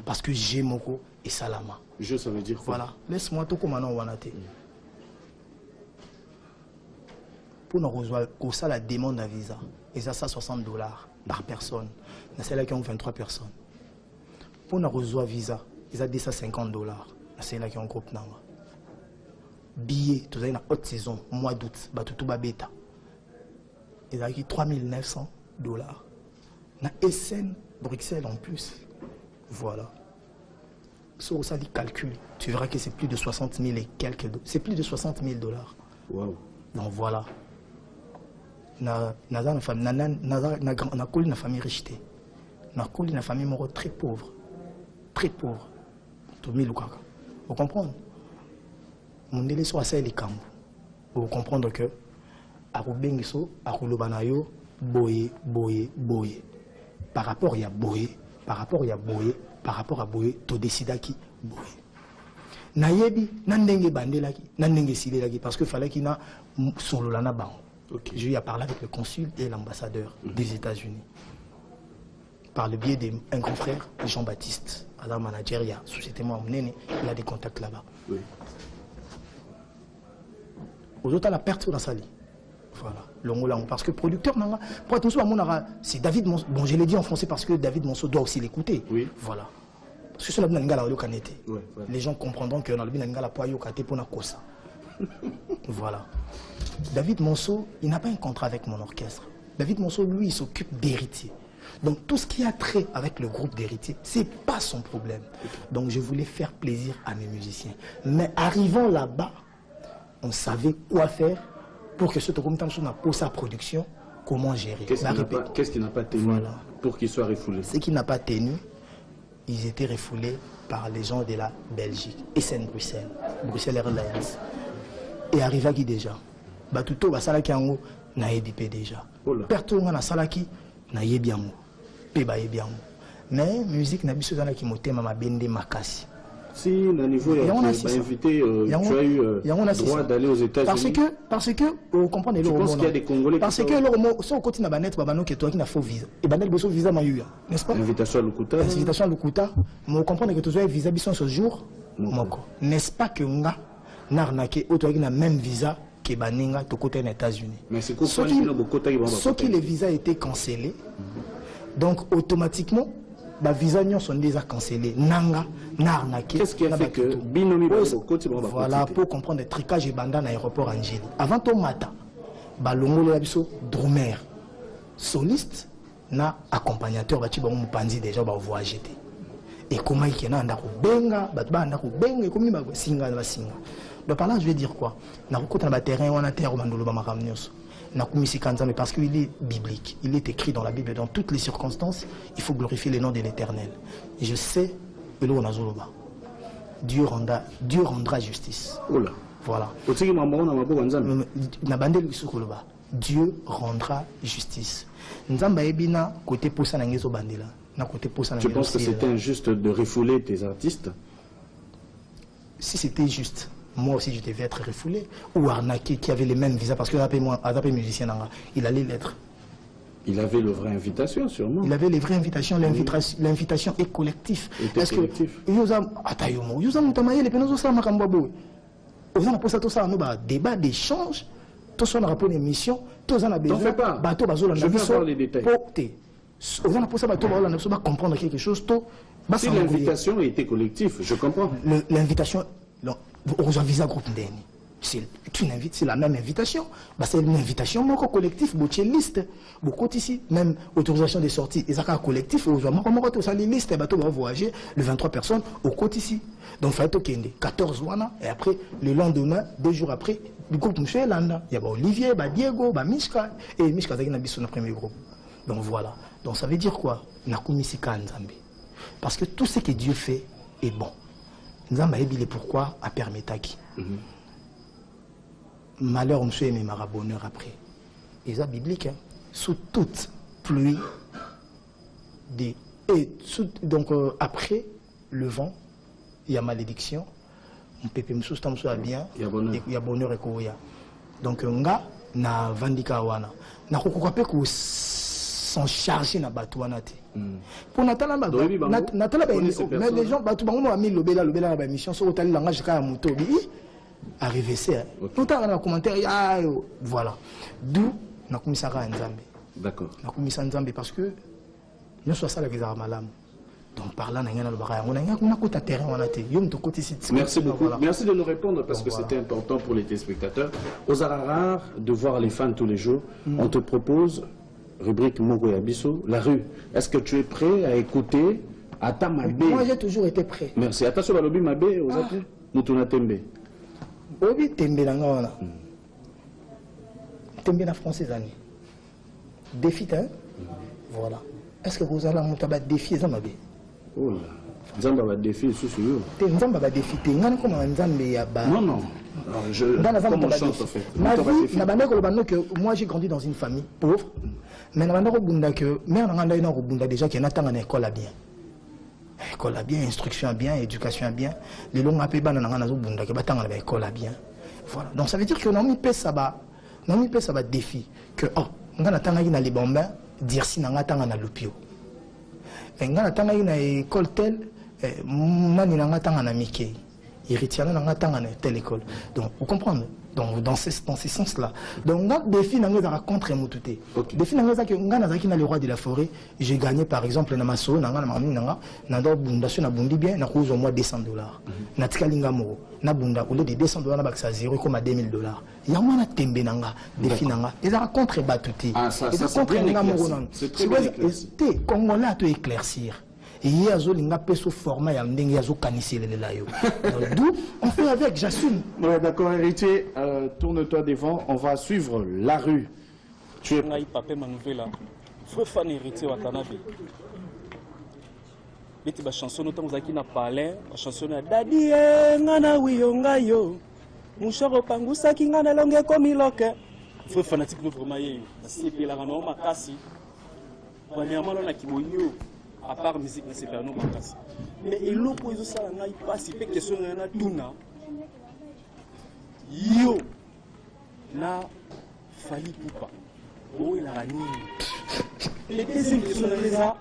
S2: parce que j'ai Moko et Salama.
S1: Je, ça veut dire quoi?
S2: Voilà. Laisse-moi tout comme on a été. Pour nous rejoindre, ça la demande d'un visa. Et ça, $60 par personne. C'est là qui ont 23 personnes. Pour nous rejoindre visa, ils ont $250. C'est là qui ont un groupe. Billets, tout ça, une haute saison, mois d'août, tout bêta. Ils ont $3900. Na SN Bruxelles en plus. Voilà. sur ça, calcul, tu verras que c'est plus de 60 000 et quelques. C'est plus de 60 000 $.
S1: Wow.
S2: Donc voilà. Na famille riche. Na famille très pauvre. Très pauvre. Vous comprenez? Mon délai soit ça les camps. Vous comprendre que Arubengiso, Arulobanayo, boye. Par rapport à boye, tu décides qui boye. Nayebi, nandenge bandelaki, nandenge silelaki, parce que fallait qu'il y ait solo lana ban. Je lui ai parlé avec le consul et l'ambassadeur des États-Unis. Par le biais d'un grand frère, Jean-Baptiste, à la manager, il y a société il a des contacts là-bas. Oui. Aux autres, la perte sur la salle. Voilà, parce que producteur, c'est David Monceau. Bon, je l'ai dit en français parce que David Monceau doit aussi l'écouter. Oui. Voilà. Parce que sur la les gens comprendront que dans le Binangala Poyo Kate pour Nakosa. Voilà. David Monceau, il n'a pas un contrat avec mon orchestre. David Monceau, lui, il s'occupe d'héritiers. Donc tout ce qui a trait avec le groupe d'héritiers, c'est pas son problème. Donc je voulais faire plaisir à mes musiciens. Mais arrivant là-bas, on savait quoi faire pour que ce Tokomitam soit pour sa production, comment gérer.
S1: Qu'est-ce qui n'a pas tenu pour qu'il soit refoulé?
S2: Ce qui n'a pas tenu, ils étaient refoulés par les gens de la Belgique, SN Bruxelles, Bruxelles Airlines. Et arrivé à qui déjà? Batuto, Basalaki Ango, Naedipé déjà. Perto, on a Salaki, Naebiamo, Pebaebiamo. Mais musique n'a pas besoin qui m'ôte ma bende makasi.
S1: Si, au niveau, tu as invité, tu as eu droit d'aller aux États-Unis.
S2: Parce que, vous comprenez,
S1: je pense qu'il y a des Congolais
S2: parce que si on continue à mettre Babano qui est toi qui n'a faux visa, et Banel Bosso visa Mayuya, n'est-ce pas?
S1: Invitation à Lukuta.
S2: Invitation à Lukuta, mais vous comprenez que tu as visa bisson ce jour, n'est-ce pas que nga n'arnaqué autant qu'il a même visa que Baninga de côté des États-Unis.
S1: Mais c'est
S2: ce qui les visas étaient cancellés, donc automatiquement, les visas sont déjà cancellés. Nanga, n'arnaqué.
S1: Qu'est-ce qui a fait que Binomi
S2: voilà, pour comprendre le tricage et banda dans l'aéroport Angéli. Avant ton matin, Balongo Labiso, drummer, soliste, na accompagnateur, bati bon panzi déjà ba voyager. Et comment il y a un benga, batba benga, et comment il singa la singa. Donc par là, je vais dire quoi? Na côté na terrain, on a terre mandolo ba makamnios. Parce qu'il est biblique, il est écrit dans la Bible, dans toutes les circonstances, il faut glorifier le nom de l'Éternel. Et je sais, Dieu rendra justice. Voilà. Dieu rendra justice.
S1: Tu penses que c'était injuste de refouler tes artistes?
S2: Si c'était juste, moi aussi je devais être refoulé ou arnaqué qui avait les mêmes visas parce que l'AP musicien il allait l'être.
S1: Il avait le vraie invitation sûrement.
S2: Il avait les vraies invitations, l'invitation est collective.
S1: Est-ce que
S2: débat d'échange, tout ça rapport d'émission, tout ça
S1: besoin. T'en fais pas. Je veux avoir les détails.
S2: Comprendre quelque chose.
S1: Si l'invitation a été collective, je comprends.
S2: L'invitation, on a visa groupe d'ennemis. Tu invites, c'est la même invitation. C'est une invitation collective, c'est une liste. Beaucoup ici, même autorisation de sortie, et ça collectif, on a une liste, on va voyager, le 23 personnes, au côté ici. Donc, il faut 14 wana, et après, le lendemain, 2 jours après, le groupe Monsieur Landa, il y a Olivier, Diego, Mishka, et Mishka Zagina Bissou, notre premier groupe. Donc voilà. Donc ça veut dire quoi? Parce que tout ce que Dieu fait est bon. Nzamba est pourquoi à permetaki. Malheur monsieur et mara bonheur après. Et ça biblique hein? Sous toute pluie donc après le vent il y a malédiction. On peut me bien. Il y a bonheur et koya. Donc nga na vandika wana. Na kokokape ko sont chargés na batouana te. Pour Natala mais les gens batou bango mis lobela na ba mission so otali langage ka moto bi arrivé c'est tout dans les commentaires voilà d'où na komisaka nzambe.
S1: D'accord.
S2: Na komisa nzambe parce que nous soit ça la bizarre malam. Donc par là na bara on a kota terrain on a te yom to côté site.
S1: Merci beaucoup. Voilà. Merci de nous répondre parce que c'était important pour les téléspectateurs. Aux rares de voir les fans tous les jours, on te propose rubrique Mogoya Bisso, la rue. Est-ce que tu es prêt à écouter Attends, Mabé.
S2: Moi, j'ai toujours été prêt.
S1: Merci. Attention, le lobby Mabé, aux autres. Moutouna Tembe.
S2: Obi Tembe, là. Tembe, la française, année. Défi, hein? Voilà. Est-ce que vous allez un défi, ça, Mabé?
S1: Oh là. Nzamba va défi sous yo.
S2: Nzamba va défi. Non,
S1: non. Comme on chante, en fait.
S2: Moi, j'ai grandi dans une famille pauvre. Mais déjà qu'il y a une école à bien. École à bien, instruction à bien, éducation à bien. Les longs appels dans l'école à bien. Voilà. Donc ça veut dire que non, ça va défi. Que, oh, on a dans les bambins, dire si on a dans l'opio. On a dans une école telle, man on a dans Mickey. Héritier on a dans telle école. Donc, vous comprenez? Donc, dans ce sens-là. Donc, on a des défis contre Moutouté. Défi dans le roi de la forêt, j'ai gagné par exemple dans ma soeur, dans ma bundation na bundi bien, na cause au moins $200. Na tikalinga moro, na bunda au lieu de $200 na baksa zéro comme à $2000. Yama na tembe nanga, défi nanga. Ils ont contre Batouté.
S1: Ah ça c'est bien éclairci. C'est très bien éclairci.
S2: Congolais à te éclaircir. Et il y a un format, il y a un d'où on fait avec, j'assume.
S1: Ouais, d'accord, héritier, tourne-toi devant, on va suivre la rue. Tu es
S3: papa Manouvela, frère fan héritier Watanabe. Mais tu vas chanson notamment qui n'a parlé, la chanson na Dadi ngana wiyonga yo. Mushoro pangusa ki ngana longe komi loke. Frère fanatique de vraiment yé. C'est pela ngana o makasi. Premièrement on a kiboyo. À part musique, c'est pas nous makasi. Mais il l'eau pour ça là il passe, il fait question na tuna. Yo na fali poupa. Oh il a nini. Les deuxième question là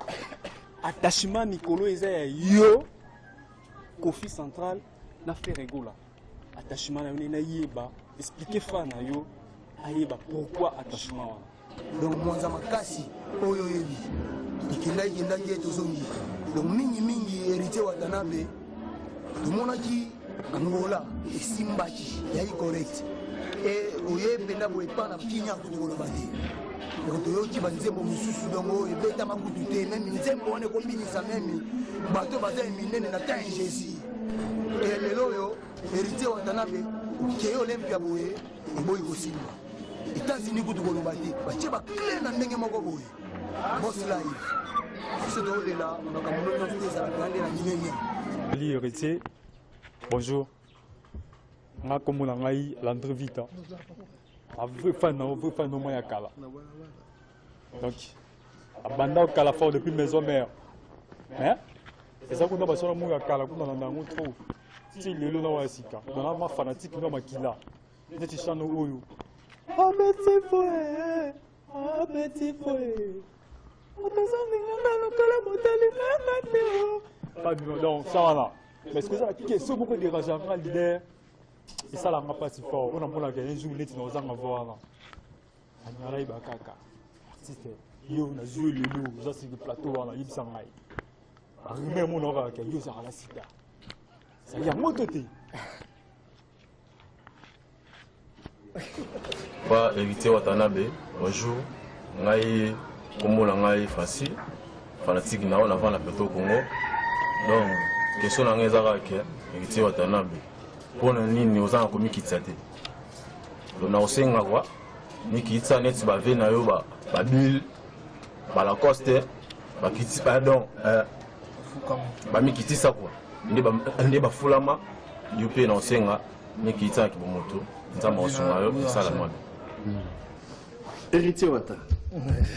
S3: attachement Mikolo eza yo Kofi central na fait régola. Attachement na yeba expliquer fan na yo ayeba pourquoi attachement.
S4: Donc mwanza makasi oyo yebi ikindaki etozongi donc mingi héritier Watanabe tomonaki Angola esimbaki yai correct et oyebenda boepana kinya kutokoloba te toyoki banzembo mosusu dongo ebeta makutu te meme nzembo wana ekombinisa meme bato baza eminene na temps jésus et lelo oyo héritier Watanabe keye olympia boye eboyi kosimba États-Unis kutu koloba te batie baclé na ndenge moko boye boss live c'est de là on a comme notre fils à la grande la minenia
S5: Ali héritier bonjour nga komona ngai Landry Vita a vrai fan au moya kala donc abanda kala fort depuis maison mère hein c'est ça qu'on a besoin de moya kala qu'on a dans un trop si lelo na wasika dans ma fanatique na makila neti chano oyo ah petit frère ah petit frère donc ça va mais ce que ça qui est ce beaucoup de raison un leader et ça là pas si fort on a pour la gagner jour net dans un avoir là on a ba kaka artiste yo na jouer le loup ça c'est le plateau là il s'engaille même on aura que yo ça la sida ça y a mototé
S6: Pas héritier Watanabe bonjour ngai comme on a facile fanatique na on avant la plateau Congo donc question na ngeza ka héritier Watanabe pour nini ozanga komi kitsate donc na osenga kwa ni kitsa net ba ve na yo ba bill ba la coste ba kitsi pardon ba mi kitisa kwa ndi ba fulama yupe na osenga ni kitsa ki bomoto nzamba osunga yo sala mwa
S1: héritier Wata.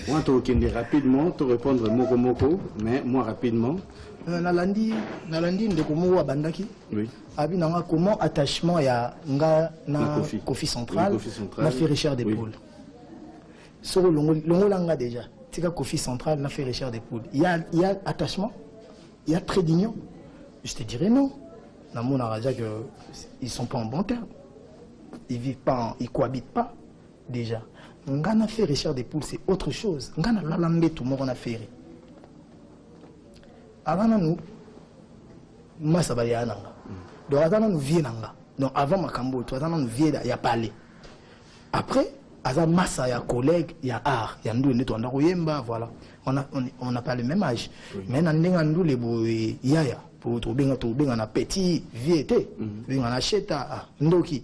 S1: Moi, tu as rapidement, te répondre moko, mais moi rapidement.
S2: Nalandi ndeko wa bandaki.
S1: Oui.
S2: Abi nanga comment attachement ya nga na Kofi central. Na fait Richard des poules. Sur longo langa déjà. Tika Kofi central na fait Richard des poules. Il y a attachement. Il y a trait d'union. Je te dirais non. Dans mon araja que ils sont pas en bon terme. Ils vivent pas, ils cohabitent pas déjà. Ngana fait Richard des poules, c'est autre chose. Ngana lalambe tout le monde a fait. Avant nous, massa baliananga. Donc avant nous vienanga. Donc avant Makambo, toi avant nous vient il y a parlé. Après, avant massa il y a collègue, il y a art, il y a nous net on a voilà. on n'a pas le même âge. Mais nous les boy yaya pour trouver un petit viété, on achète ndoki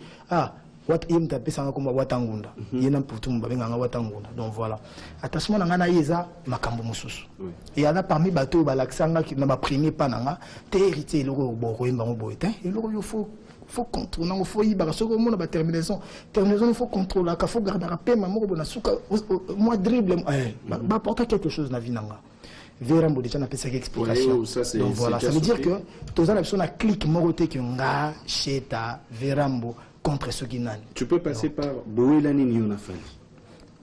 S2: wat im tapé ça comme watangunda yena putum babenganga watangunda. Donc voilà, attachement ngana yeza makambo mususu et yana parmi bateau balaksanga na ba premier pananga te hérité loko bokoyemba boyete et loko yo faut contrôler, il faut y avoir la terminaison. Terminaison, il faut contrôler, il faut garder la paix, moi dribble, bah porter quelque chose dans la vie. Vérambo déjà n'a pas cette explication. Donc voilà, ça veut dire que tous les personnes cliquent moroté que nga cheta Vérambo contre ceux qui n'ont.
S1: Tu peux passer par Boelani Nyonafali.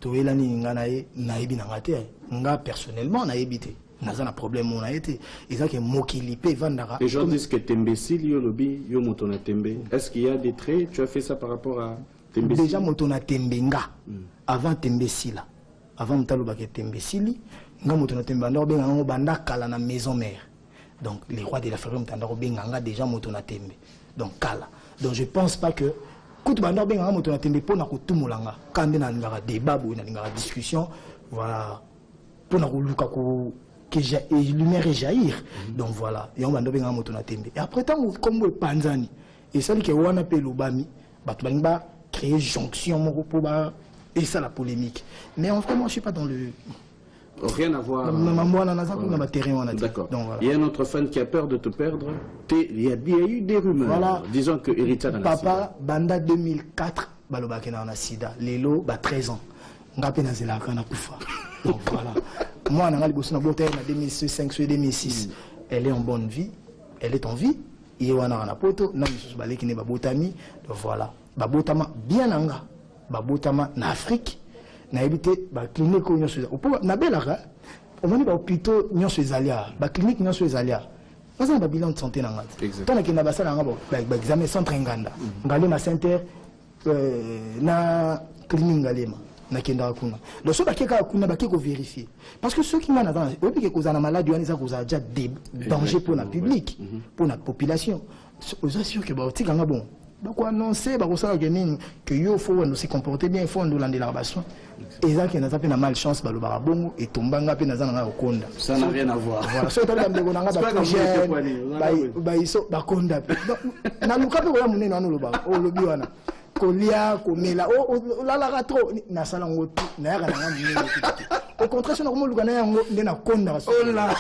S2: Boelani nganae naebi nangate nga personnellement naebité. N'a pas problème on a été et ça que mokilipe vandara.
S1: Les gens disent que Tembesili yo lobi yo motona tembe. Est-ce qu'il y a des traits? Tu as fait ça par rapport à Tembesili?
S2: Déjà motona tembenga avant Tembesila. Avant mtaloba ke Tembesili, nga motona tembe ndor benga ngo banda kala na maison mère. Donc les rois de la forêt mtandaro benga nga déjà motona tembe. Donc kala. Donc je pense pas que kutu bandor benga motona tembe pona ko tumulanga. Kande na ngara débat ou na ngara discussion, voilà. Pona ko luka ko que lumière jaillir. Donc voilà, et on va donner un moto na tembe. Et après tant comme le Panzani et celle qui on appelle l'Obami, bah tu vas créer jonction pour et ça la polémique. Mais en fait moi je suis pas dans le
S1: rien à voir.
S2: D'accord.
S1: Il y a un autre fan qui a peur de te perdre. Il y a eu des rumeurs.
S2: Voilà.
S1: Disons que Héritier dans la
S2: Papa Banda 2004 balobake na na sida. Lelo ba 13 ans. Ngapé na zela kana kufa. Donc voilà. Moi, en 2005, 2006, elle est en bonne vie, elle est en vie. Et on a un poto, on a qui n'est pas botami. Donc voilà, babotama bien anga, babotama en Afrique, na habité ba clinique où nous sommes. Na belara, on va dire hôpital nous sommes allés, ba clinique nous sommes allés. Parce qu'on a bilan de santé nanga. Tant que na basa nanga ba examen centre nganda, ngale na center na clinique ngalema. Donc, ceux qui ont vérifié. Parce que ceux qui ont une maladie, ils ont déjà des dangers pour le public, pour la population. Ils sont sûrs que bon. Donc, on annonce que il faut nous se comporter bien, il faut nous rendre la basson. Et ça qui n'a pas de malchance, et tombanga pe nazana okonda.
S1: Ça n'a rien à voir.
S2: Voilà, ceux qui ont des gonanga ba iso ba konda. Na luka pe wala munene anu loba. O lobi wana. Kolia, komela, la la trop, na sala ngotu, na yaka na munene. Au contraire, si on a comme le yango na konda.
S1: Oh là,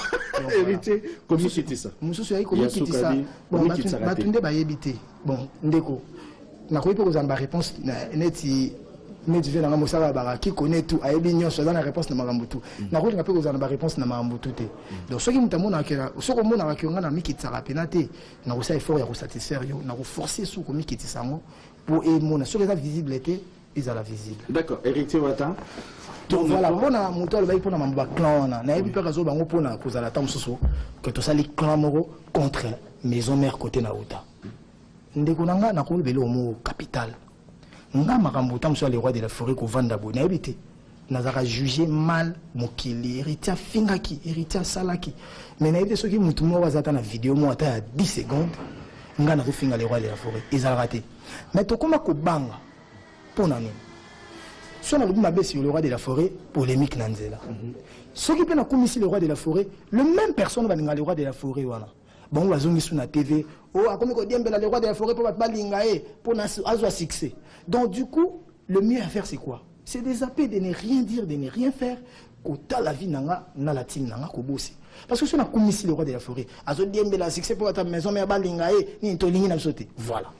S1: Héritier, comment c'était ça?
S2: Mususu yayi comment c'était ça? Bon, batunde ba yebité. Bon, ndeko. Na ko ipo kozamba réponse neti neti vena nga mosala ba qui connaît tout a yebi nyonso za na réponse na makambutu. Na ko ngape kozamba réponse na makambutu te. Donc soki mutamona akela, soko mona akionga na mikitsaka penate, na ko sa effort ya ko satisfaire yo, na ko forcer sou ko mikitsango pour emona sur les visibilité, ils ont la visible.
S1: D'accord, Héritier Wata.
S2: Donc voilà, pona moto le bayi pona mamba clan na yebi pe kazo bango pona kozala tamsusu que to sali clan moro contre maison mère côté na Uta. Ndeko nanga na ko belo mo capital. Nga makambo tamso les rois de la forêt ko vanda bo na yebite. Nazara jugé mal mokili héritier fingaki, héritier salaki. Mais na yebite soki mutu mo wazata na vidéo mo ata 10 secondes. Nga na ko finga les rois de la forêt, ils ont raté. Mais to koma ko banga pona nini. Si on a le roi de la forêt, polémique Nanzela. Ceux qui peuvent commisser le roi de la forêt, le même personne va dire le roi de la forêt. Bon, on va sur la TV. Oh, comme on dit, le roi de la forêt pour avoir succès. Donc, du coup, le mieux à faire, c'est quoi? C'est de zapper, de ne rien dire, de ne rien faire. Kota la vie nanga, na la team nanga, kobosi. Parce que si on a commisé le roi de la forêt, azo dit, le succès pour ta maison, mais balingae, ni tolingi na sauté. Voilà.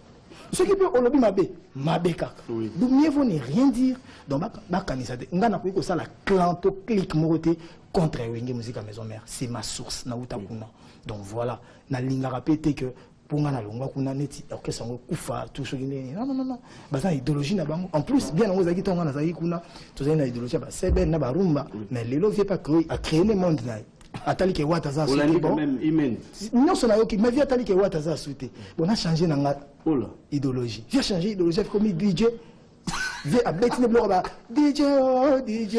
S2: Ce qui peut olobi mabe kaka. Donc mieux vaut ne rien dire. Donc bakanisa te ngana ko ça la clanto clic moroté contre wenge musique à maison mère. C'est ma source na uta kuna. Donc voilà, na linga répéter que pour ngana longwa kuna neti orchestre ngo kufa tout ce qui non. Basa idéologie na bango. En plus bien ngo zaki tonga na zaki kuna, to zaki na idéologie ba sebe na barumba, mais lelo vie pas créer le monde na. Atali ke wataza souté bon non cela ok mais via atali ke wataza souté bon on a changé na idéologie via changer idéologie comme DJ via abeti ne bloga DJ na DJ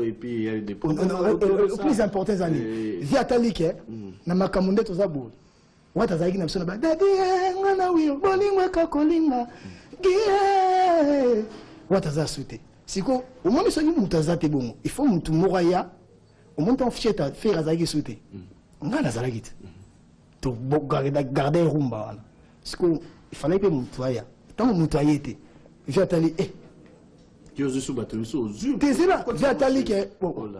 S1: et puis il y a eu des
S2: problèmes plus importants années via atali ke na makamunda to zabou wata zaki na biso na ba dadi ngana wiyo bolingo kakolinga gie wata za sute siko omoni soki mutu aza te bongo il faut mutu moko aya omoni tan ficheta fere azalaki sute nga nazalaki te to garde rumba wana siko il fallait mpe mutu aya ntango mutu aye te vi atali tezela vi atali ke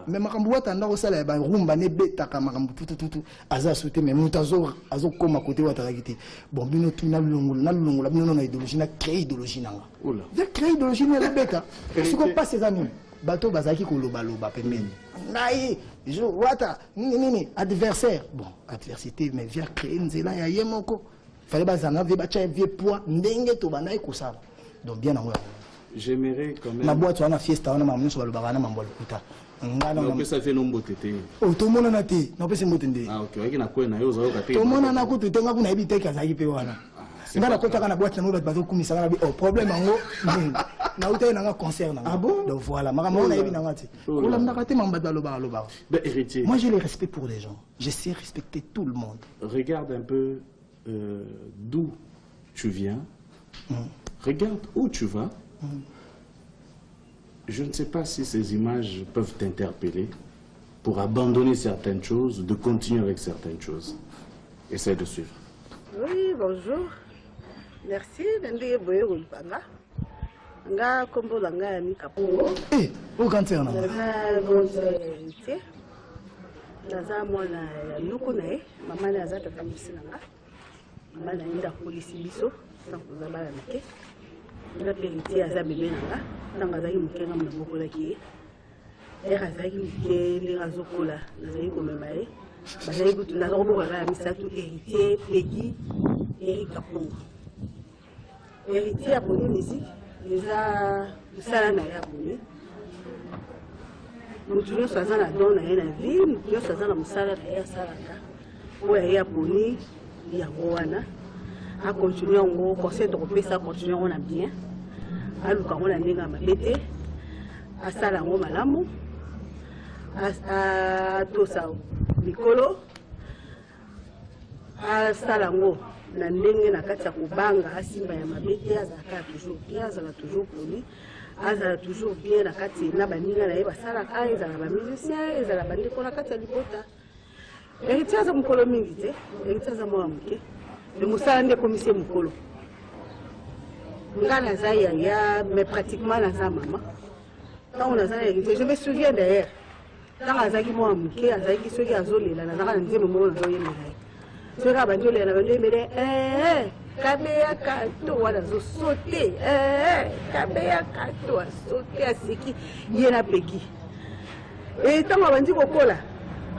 S2: me makambo watanda kosala ya barumba nebetaka makambo tutututu aza sute me mutu azokoma kote watazalaki te bon bino tu nalongola bino na idéologie na créé idéologie nanga vi créé idéologie na lebeta siko pasi eza nini bato bazalaki kolobaloba pembeni ngai wata nini adversaire bon adversité mais via créer nzela ya ye moko fallait bazana ve bacha vie poids ndenge to banai kosala donc bien nango
S1: j'aimerais quand même
S2: na boîte wana fiesta wana mamu so balobaka na mambo lokuta ngana
S1: na pesa fe nombo tete
S2: o to mona na te na pesa mbote nde
S1: okay waki na kwena yo zaoka te
S2: to mona na kutu tenga kuna ibi teka zaki pe wana ngana kotaka na boîte na no bato kumisa na bi o problème ngo na uta na concert na ah bon donc voilà makambo na ibi na ngati ola ndaka te mamba baloba loba
S1: ben héritier
S2: moi j'ai le respect pour les gens je sais respecter tout le monde
S1: regarde un peu d'où tu viens regarde où tu vas je ne sais pas si ces images peuvent t'interpeller pour abandonner certaines choses, de continuer avec certaines choses. Essaye de suivre.
S7: Oui, bonjour. Merci. Nga kombo langa ya mikapongo.
S2: Eh, au cancer na.
S7: Naza mwana ya nuku na ye, mama na aza tata musinanga. Mama na nda polisi biso, sankuza bala mike. La vérité aza bébé nanga, nanga zaki mukenga maboko la ki. Era zaki muke le razokola, nazaki komema ye. Bazali kutu naza koboka la misatu héritier Peggy Erika Pongo. Héritier ya Pongo musique, eza musala na ya Pongo. Mutu nyonso aza na don na ye na vie, mutu nyonso aza na musala na ye asalaka. Oyo ya Pongo yango wana. A continuer en conseil de repérer continuer on a bien a luka on a ndinga mabete a sala ngo malamu a tosa mikolo a sala ngo na ndenge na kati ya kubanga asimba ya mabete azaka toujours bien azala toujours poli azala toujours bien na kati na baninga na ye basala ka ezala ba musicien ezala bandeko na kati ya libota héritier za mukolo mingi te héritier za mwa muke le musala nde commissaire mukolo ngana za ya mais pratiquement na za mama tant on a ça je me souviens d'ailleurs tant azaki moi muke azaki soki azolela na zaka nzembo mo na zoyemela soki abandolela na bandoyemela kabeya kato wala zo sauter kabeya kato sauter asiki yena Peggy et tant abandi kokola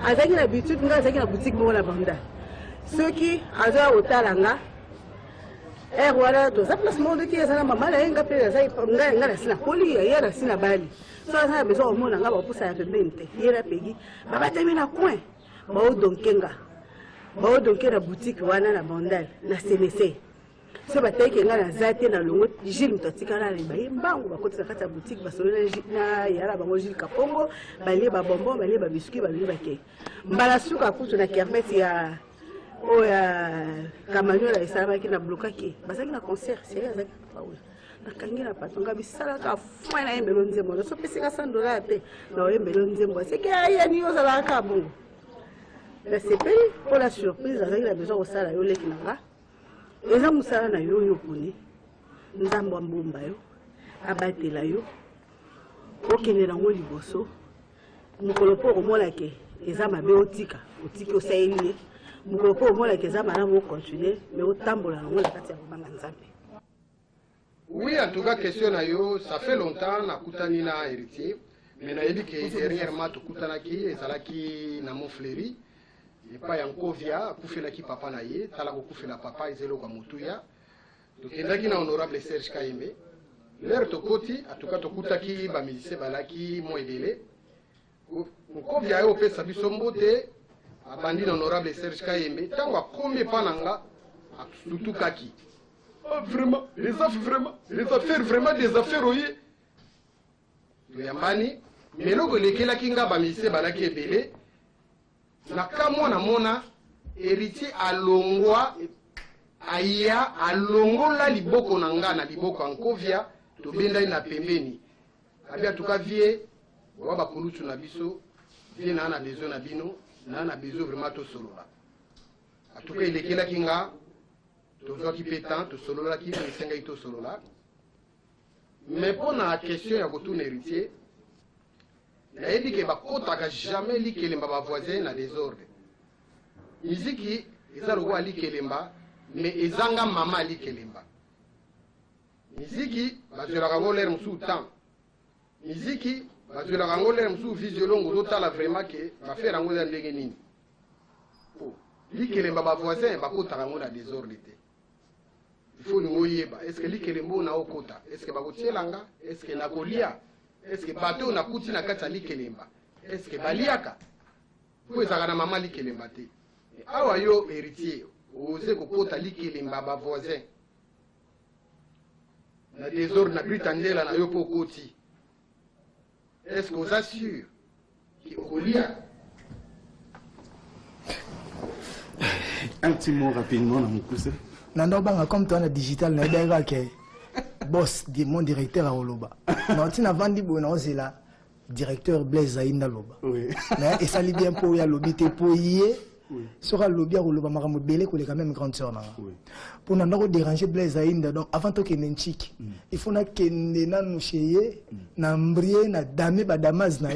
S7: azaki na habitude nga azaki na boutique mo na banda soki aza otalanga voilà to za placement de qui ezala mama la nga pe za nga na sina koli ya na sina bali so za bezo mona nga ba pusa ya pembeni te yera Peggy baba temi na coin ba odonkenga na boutique wana na bandal na CNC so ba teke nga na zate na longo Gilles mtotika na ba mbangu ba kotisa kata boutique ba solo na yara ba Gilles Kapongo ba le ba bonbon ba le ba biscuit ba le ba ke mbala suka kutu na kermesse ya oya kamanyola esalaki na blokaki bazaki na concert sérieux azaki paula nakangi na patonga bisalaka fwa na yembelo nzembo na so pesika $100 te na yembelo nzembo seki ayani ozalaka bongo la CP pour la surprise azaki na besoin kosala yo leki nanga eza mosala na yo poni nzambo ambomba yo abatela yo okende nango liboso mokolo mpo okomonake eza mabe otika otiki osaeli ye mokolo mpo omona keza malamu ocontinue mais otambola nango na kati ya kobanga nzambe.
S8: Oui, en tout cas, question na yo, ça fait longtemps na kutani na héritier, mais na yebi que derrière ma to kutana ki ezalaki na Montfleury, et pas yanko via kufela ki papa na ye, tala ko kufela papa ezelo kwa mutuya. Donc endaki na honorable Serge Kaimbe. L'air to koti, en tout cas to kutaki ba musicien balaki mo ebele. Ko via yo pesa bisombo te abandi na honorable Serge Kaimbe, tango akombi pananga atutukaki. Oh, vraiment, les affaires vraiment des affaires, oui. Yambani, mais le gars qui a bamisé balaki ebele, na kamona mona héritier alongwa aya alongola liboko na nga na liboko ankovia tobendai na pembeni abia tuka vie wa bakulutu na biso vie na besoin na bino na besoin vraiment to solola atuka elekelaki nga tozwaki pe temps tosololaki esengaki tosolola mais mpo na question ya kotuna héritier nayebi ke bakotaka jamais likelemba bavoisin na désordre miziki eza lokola likelemba mais ezanga mama likelemba miziki bazwelaka yango lere mosusu temps miziki bazwelaka yango lere mosusu visiolongo ozotala vraiment ke bafere yango eza ndenge nini likelemba bavoisin bakotaka yango na désordre te ifo lingo oyeba est ce que likelemba oyo naokota est ce que bakotielanga est ce que nakolia est ce que bato oyo nakuti na kati ya likelemba est ce que baliaka po ezalaka na mama likelemba te awa yo héritier oze kokota likelemba bavoisin na désordre na grita ndela na yo mpo okoti est ce que oza sûr ki okolia.
S1: Un petit mot rapidement dans mon pouce.
S2: Nando banga comme toi na digital na dega ke boss mon directeur à Oloba. Non tu na vandi bona ozela directeur Blaise Zainda Loba. Oui. Mais et ça li bien pour ya lobi te pour yé. Oui. Sera lobby à Oloba makambo belé ko les quand même grande sœur na. Oui. Pour nando déranger Blaise Zainda donc avant to ke nenchik. Il faut na kende na nucheye na mbrier na dame ba damas na.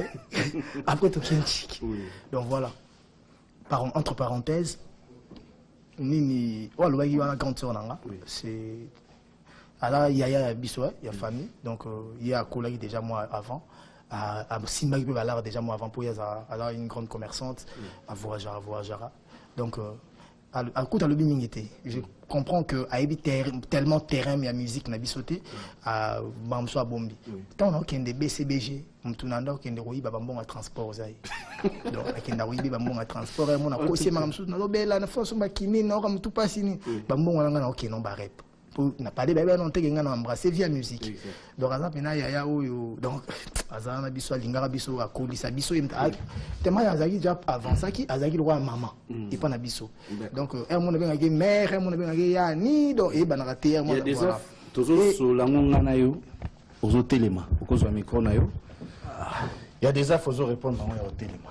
S2: Après to kenchik. Oui. Donc voilà. Entre parenthèses nini walo yi wana grande sœur nanga c'est alors il y a biso il y a famille donc il y a collègue déjà moi avant à Simba qui peut aller déjà moi avant pour y alors une grande commerçante à Voajara donc à coup dans le bimingité je comprends que a tellement terrain mais la musique na bisoté à Bamso à Bombi tant on a des BCBG mtunanda okende koyiba bambonga transport zai donc akenda koyiba bambonga transport et mon akosi mamsu na lobela na foso bakini na oka mtu pasini bambonga nga na okeno ba rep pour na pas de bébé non te nga na embrasser via musique donc azan pena ya oyo donc azana biso lingara biso akolisa biso imta tema ya zaki déjà avant ça qui azaki le roi maman et pas na biso donc mon benga ke mère mon benga ke ya ni donc e banaka terre mon
S1: voilà toujours sur la monga na yo ozo telema okozwa micro na yo.
S2: Il y a des affaires, il faut répondre au téléma.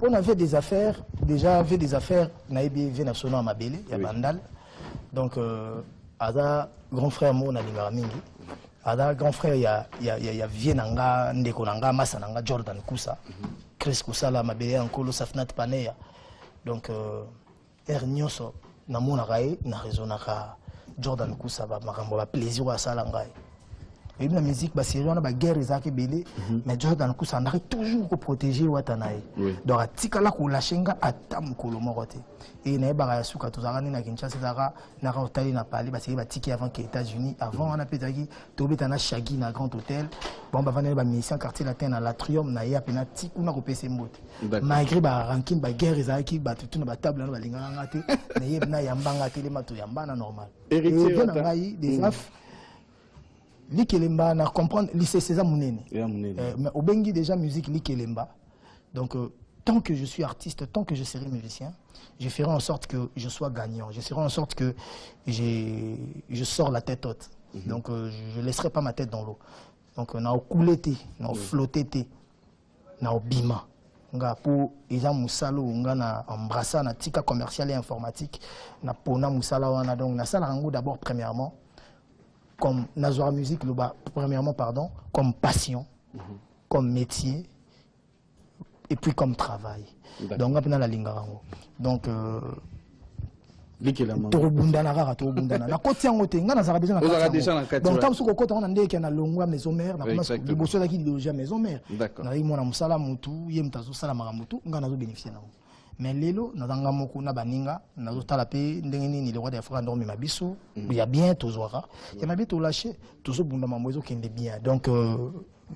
S2: On avait des affaires, déjà avait des affaires, naïbi vient sonner à Mabélé, il y a Bandal. Donc, Ada, grand frère, moi, on a l'ingara mingi. Ada, grand frère, il y a Vienanga, Ndekonanga, Massananga, Jordan Koussa, Chris Koussa, la Mabélé, Ankolo, Safnat Paneya. Donc, Ernyoso, Namona Rae, na raisonnaka, Jordan Koussa, Marambo, plaisir à Salangaï. Et la musique, bah, c'est la guerre, mais Jordan Koussa, on arrive toujours à protéger Watanae. Donc, à Tikala, qu'on lâche à Tam Kolomorote. Et il y a des gens qui ont Kinshasa, qui ont parlé, parce qu'il y a des tickets avant les États-Unis. Avant, on a peut-être dit, on a Chagui dans un grand hôtel. Bon, on a des missions quartier latin dans l'Atrium, on a des tickets, on a des PC mot. Malgré le ranking, la guerre, il y a des tables, il y a des normal. Des Likelemba, na comprendre, lycée César Mounene. Mais au Bengi déjà musique Likelemba. Donc tant que je suis artiste, tant que je serai musicien, je ferai en sorte que je sois gagnant. Je ferai en sorte que je sors la tête haute. Donc je ne laisserai pas ma tête dans l'eau. Donc on a coulé, on a flotté, on a bima. Nga pour Isa Moussalo, on a embrassé na tika commercial et informatique. Na pona Moussala wana donc na sala rango d'abord premièrement. Comme Nazora musique, premièrement, pardon, comme passion, comme métier, et puis comme travail. Donc, on a la lingarango. Donc, mais lelo nazanga moko na baninga nazotala pe ndenge nini le roi d'Afrique ndormi mabiso il y a bien tozwara il y a bien to lâcher tozo bunda mamwezo kende bien donc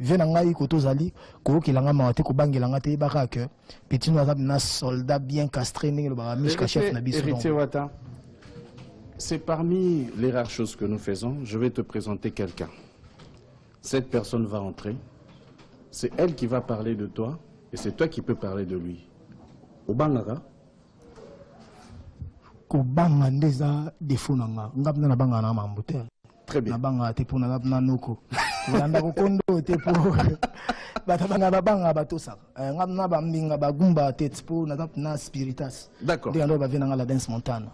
S2: venanga iko tozali ko kilanga mawate ko bangelanga te baka que petit na soldat bien castré ndenge le ba mishka chef na biso donc
S1: c'est parmi les rares choses que nous faisons. Je vais te présenter quelqu'un. Cette personne va entrer, c'est elle qui va parler de toi et c'est toi qui peux parler de lui. Au Bangara,
S2: kobanga ndeza défaut nanga ngapna na banga na mambote
S1: très bien
S2: na banga te pour na noko landa ko kondo te pour bata banga batosa ngapna ba mbinga bagumba te pour na spiritas
S1: d'accord
S2: de ando ba vena la danse montana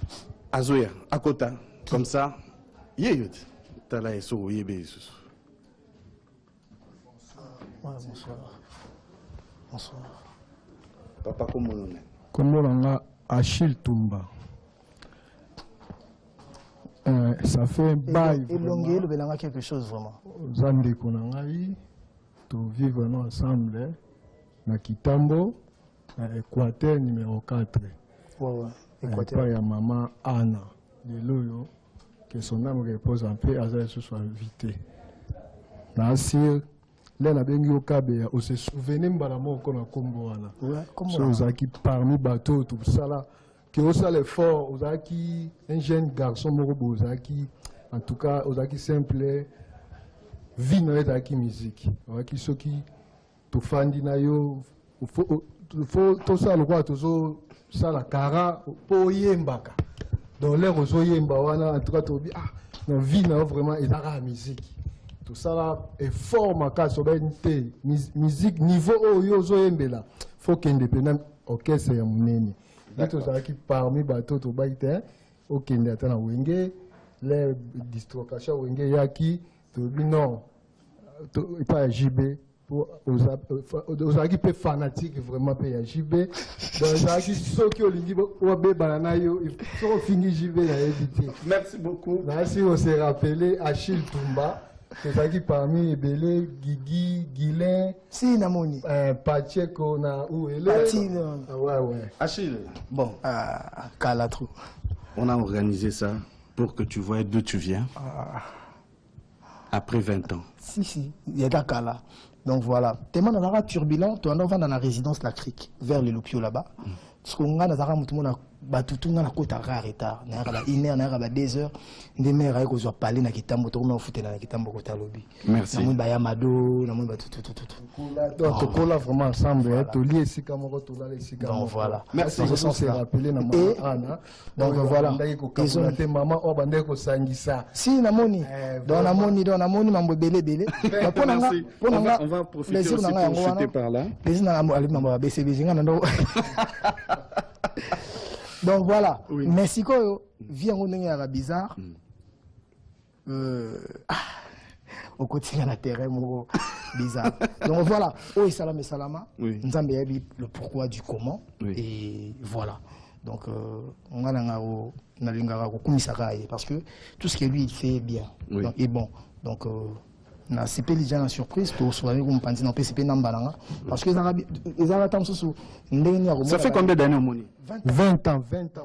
S1: azoya akota comme ça yeyot tala eso yebe eso
S2: bonsoir bonsoir
S1: papa komonone
S9: komolanga Achille Tumba. Ça fait un bail.
S2: Et le Belanga quelque chose vraiment.
S9: Zande Konangai, tout vivre ensemble, na Kitambo, Équateur numéro 4.
S2: Ouais,
S9: Équateur. Il y a maman Anna, de l'Oyo, que son âme repose en paix, à ce soit invité. Nassir, là, na bengi okabe, on se souvenait de la mort qu'on a comboana.
S2: Ouais, comment
S9: ça? Qui parmi bateaux, tout ça là. Que aussi l'effort, Ozaki, un jeune garçon, Ozaki, en tout cas, Ozaki simple, vie dans la musique. Ozaki ceux qui, tout fandi na yo, faut tout ça le roi, tout ça la cara, pour yembaka. Donc l'air aux yemba, en tout cas, ah, dans vie na vraiment, et la musique. Tout ça là, effort ma casse, musique niveau oyo zoyembela, faut qu'indépendant orchestre ya munene. Qui parmi bateau to baite au Kenya tana wenge les dislocation wenge yaki to non pas JB pour aux qui peut fanatique vraiment pas JB dans qui ceux qui olingi obe banana yo il faut finir JB na éviter.
S1: Merci beaucoup.
S9: Merci on s'est rappelé Achille Tumba. C'est ça qui parmi Belé, Guigui, Guilin,
S2: si namoni,
S9: Pacheco na où elle
S2: est.
S9: Ouais.
S1: Achille, bon,
S2: Kalatrou.
S1: On a organisé ça pour que tu vois d'où tu viens. Après 20 ans.
S2: Si, il y a Dakala. Donc voilà. Tellement on a turbulent, tu en vas dans la résidence La Crique, vers les Lopio là-bas. Parce qu'on a batutunga na kota retard na yaka ba 1 heure na yaka ba 2 heures ndeme ra ko zo parler na kitambo to na futé na kitambo ko ta lobby
S1: merci
S2: na mba ya mado na mba tout
S9: donc kola vraiment ensemble to lié sika moko to la sika
S2: donc voilà
S9: merci de se rappeler na mama
S2: donc voilà
S9: ils ont été maman o bande ko sangisa
S2: si na moni donc na moni mambo belé
S1: on va profiter aussi pour chuter par là
S2: les na ali mambo ba BCB nga ndo. Donc voilà, oui. Mexico vient au Néa bizarre. Au quotidien la terre bizarre. Donc voilà, oh salam et salama. Nzambe yabi le pourquoi du comment et voilà. Donc on a na lingara ko kumisaka parce que tout ce que lui il fait bien est bon. Donc na CP les gens en surprise pour soigner comme panzi na PCP nambalanga parce que ils ont sous ça
S1: fait combien d'années au Moni
S9: 20 ans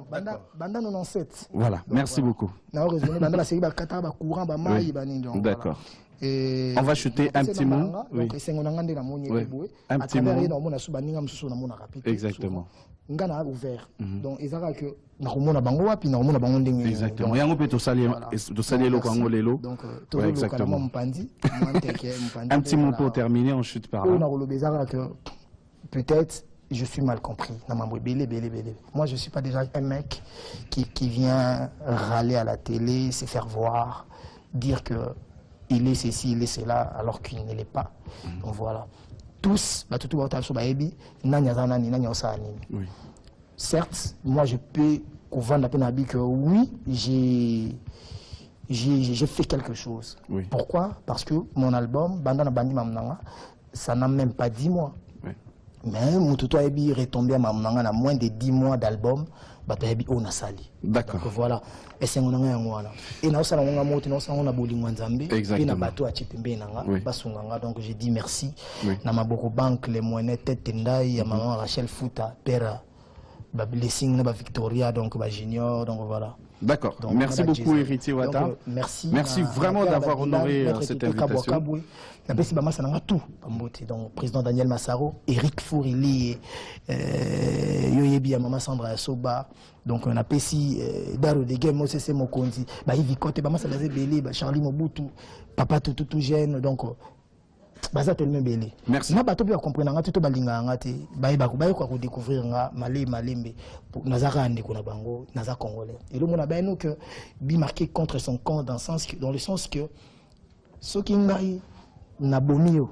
S2: banda 97
S1: voilà merci beaucoup
S2: na raisonner banda la série ba kata ba courant ba mai ba nini donc
S1: d'accord et on va chuter un petit mot
S2: donc c'est on ngande la moni eboué
S1: un petit mot
S2: na mona su baninga msusu na mona rapide
S1: exactement
S2: ngana ouvert donc ezaka que na komona bango wapi na komona bango ndenge
S1: exactement yango pe to salir lo kwango lelo
S2: donc to exactement mpandi
S1: un petit mot pour terminer on chute par là
S2: na kolobezaka que peut-être je suis mal compris. Moi, je ne suis pas déjà un mec qui vient râler à la télé, se faire voir, dire qu'il est ceci, il est cela, alors qu'il ne l'est pas. Donc voilà. Tous, certes, moi, je peux vendre la peine que oui, j'ai fait quelque chose.
S1: Oui.
S2: Pourquoi? Parce que mon album, Bandana Bandi Mamnanga, ça n'a même pas 10 mois. Mais Moutoto Ebi retombé à Mamnanga à moins de 10 mois d'album, Bataebi on a sali.
S1: D'accord.
S2: Donc voilà. Et c'est on a et na osala nga moti na osala na bolingo nzambe et na bato a chipembe nanga basunganga donc j'ai dit merci na maboko banque les moyens tête ndai ya maman Rachel Fouta père ba blessing na ba Victoria donc ba junior donc voilà.
S1: D'accord. Merci beaucoup Héritier Wata. Merci vraiment d'avoir honoré cette invitation.
S2: Donc président Daniel Massaro, Eric Fourili, Yoyebi Mama Sandra Soba, donc on a Pessi Daro de Game Moses Mokonzi, Yves Kote, Bama Salazé Belé, Charlie Mobutu, Papa tout jeune donc baza tellement belé.
S1: Merci.
S2: Na bato pe comprendre nga to balinga nga te baye ko découvrir nga malembe nazaka ndeko na bango naza congolais. Et le mona ba nous que bi marqué contre son camp dans le sens que ce qui ngai na bomio.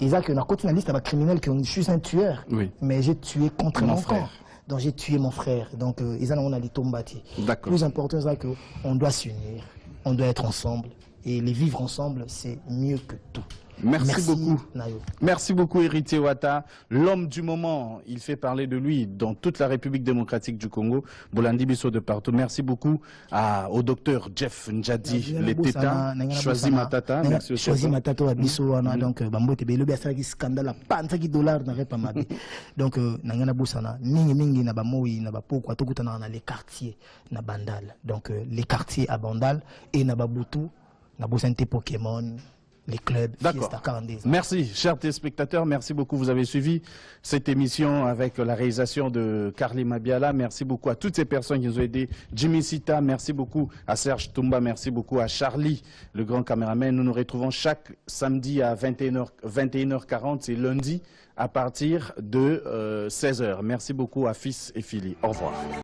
S2: Ils a que na côté na liste ba criminel que je suis un tueur.
S1: Oui.
S2: Mais j'ai tué contre mon
S1: frère.
S2: camp. Donc j'ai tué mon frère. Donc ils en ont les tombati.
S1: D'accord.
S2: Plus important c'est que on doit s'unir, on doit être ensemble. Et les vivre ensemble, c'est mieux que tout.
S1: Merci beaucoup.
S2: Nayo.
S1: Merci beaucoup, Héritier Ouattara. L'homme du moment, il fait parler de lui dans toute la République démocratique du Congo. Bolandi Bisso de partout. Merci beaucoup au docteur Jeff Njadi, les tétins. Choisi Matata. Merci aussi.
S2: Choisi Matata à Bisso. Donc, Bambote Belo, il y a un scandale à $100 dans le Pamabi. Donc, Nangana Boussana, Mingi na Bamoui, na Bapoko, tout dans les quartiers, na Bandal. Donc, les quartiers à Bandal et na Babutu. La Boussante Pokémon, les clubs, Fiesta 42.
S1: Merci, chers téléspectateurs. Merci beaucoup. Vous avez suivi cette émission avec la réalisation de Carly Mabiala. Merci beaucoup à toutes ces personnes qui nous ont aidés. Jimmy Sita, merci beaucoup à Serge Toumba. Merci beaucoup à Charlie, le grand caméraman. Nous nous retrouvons chaque samedi à 21h40. C'est lundi à partir de 16h. Merci beaucoup à Fils et Philly. Au revoir.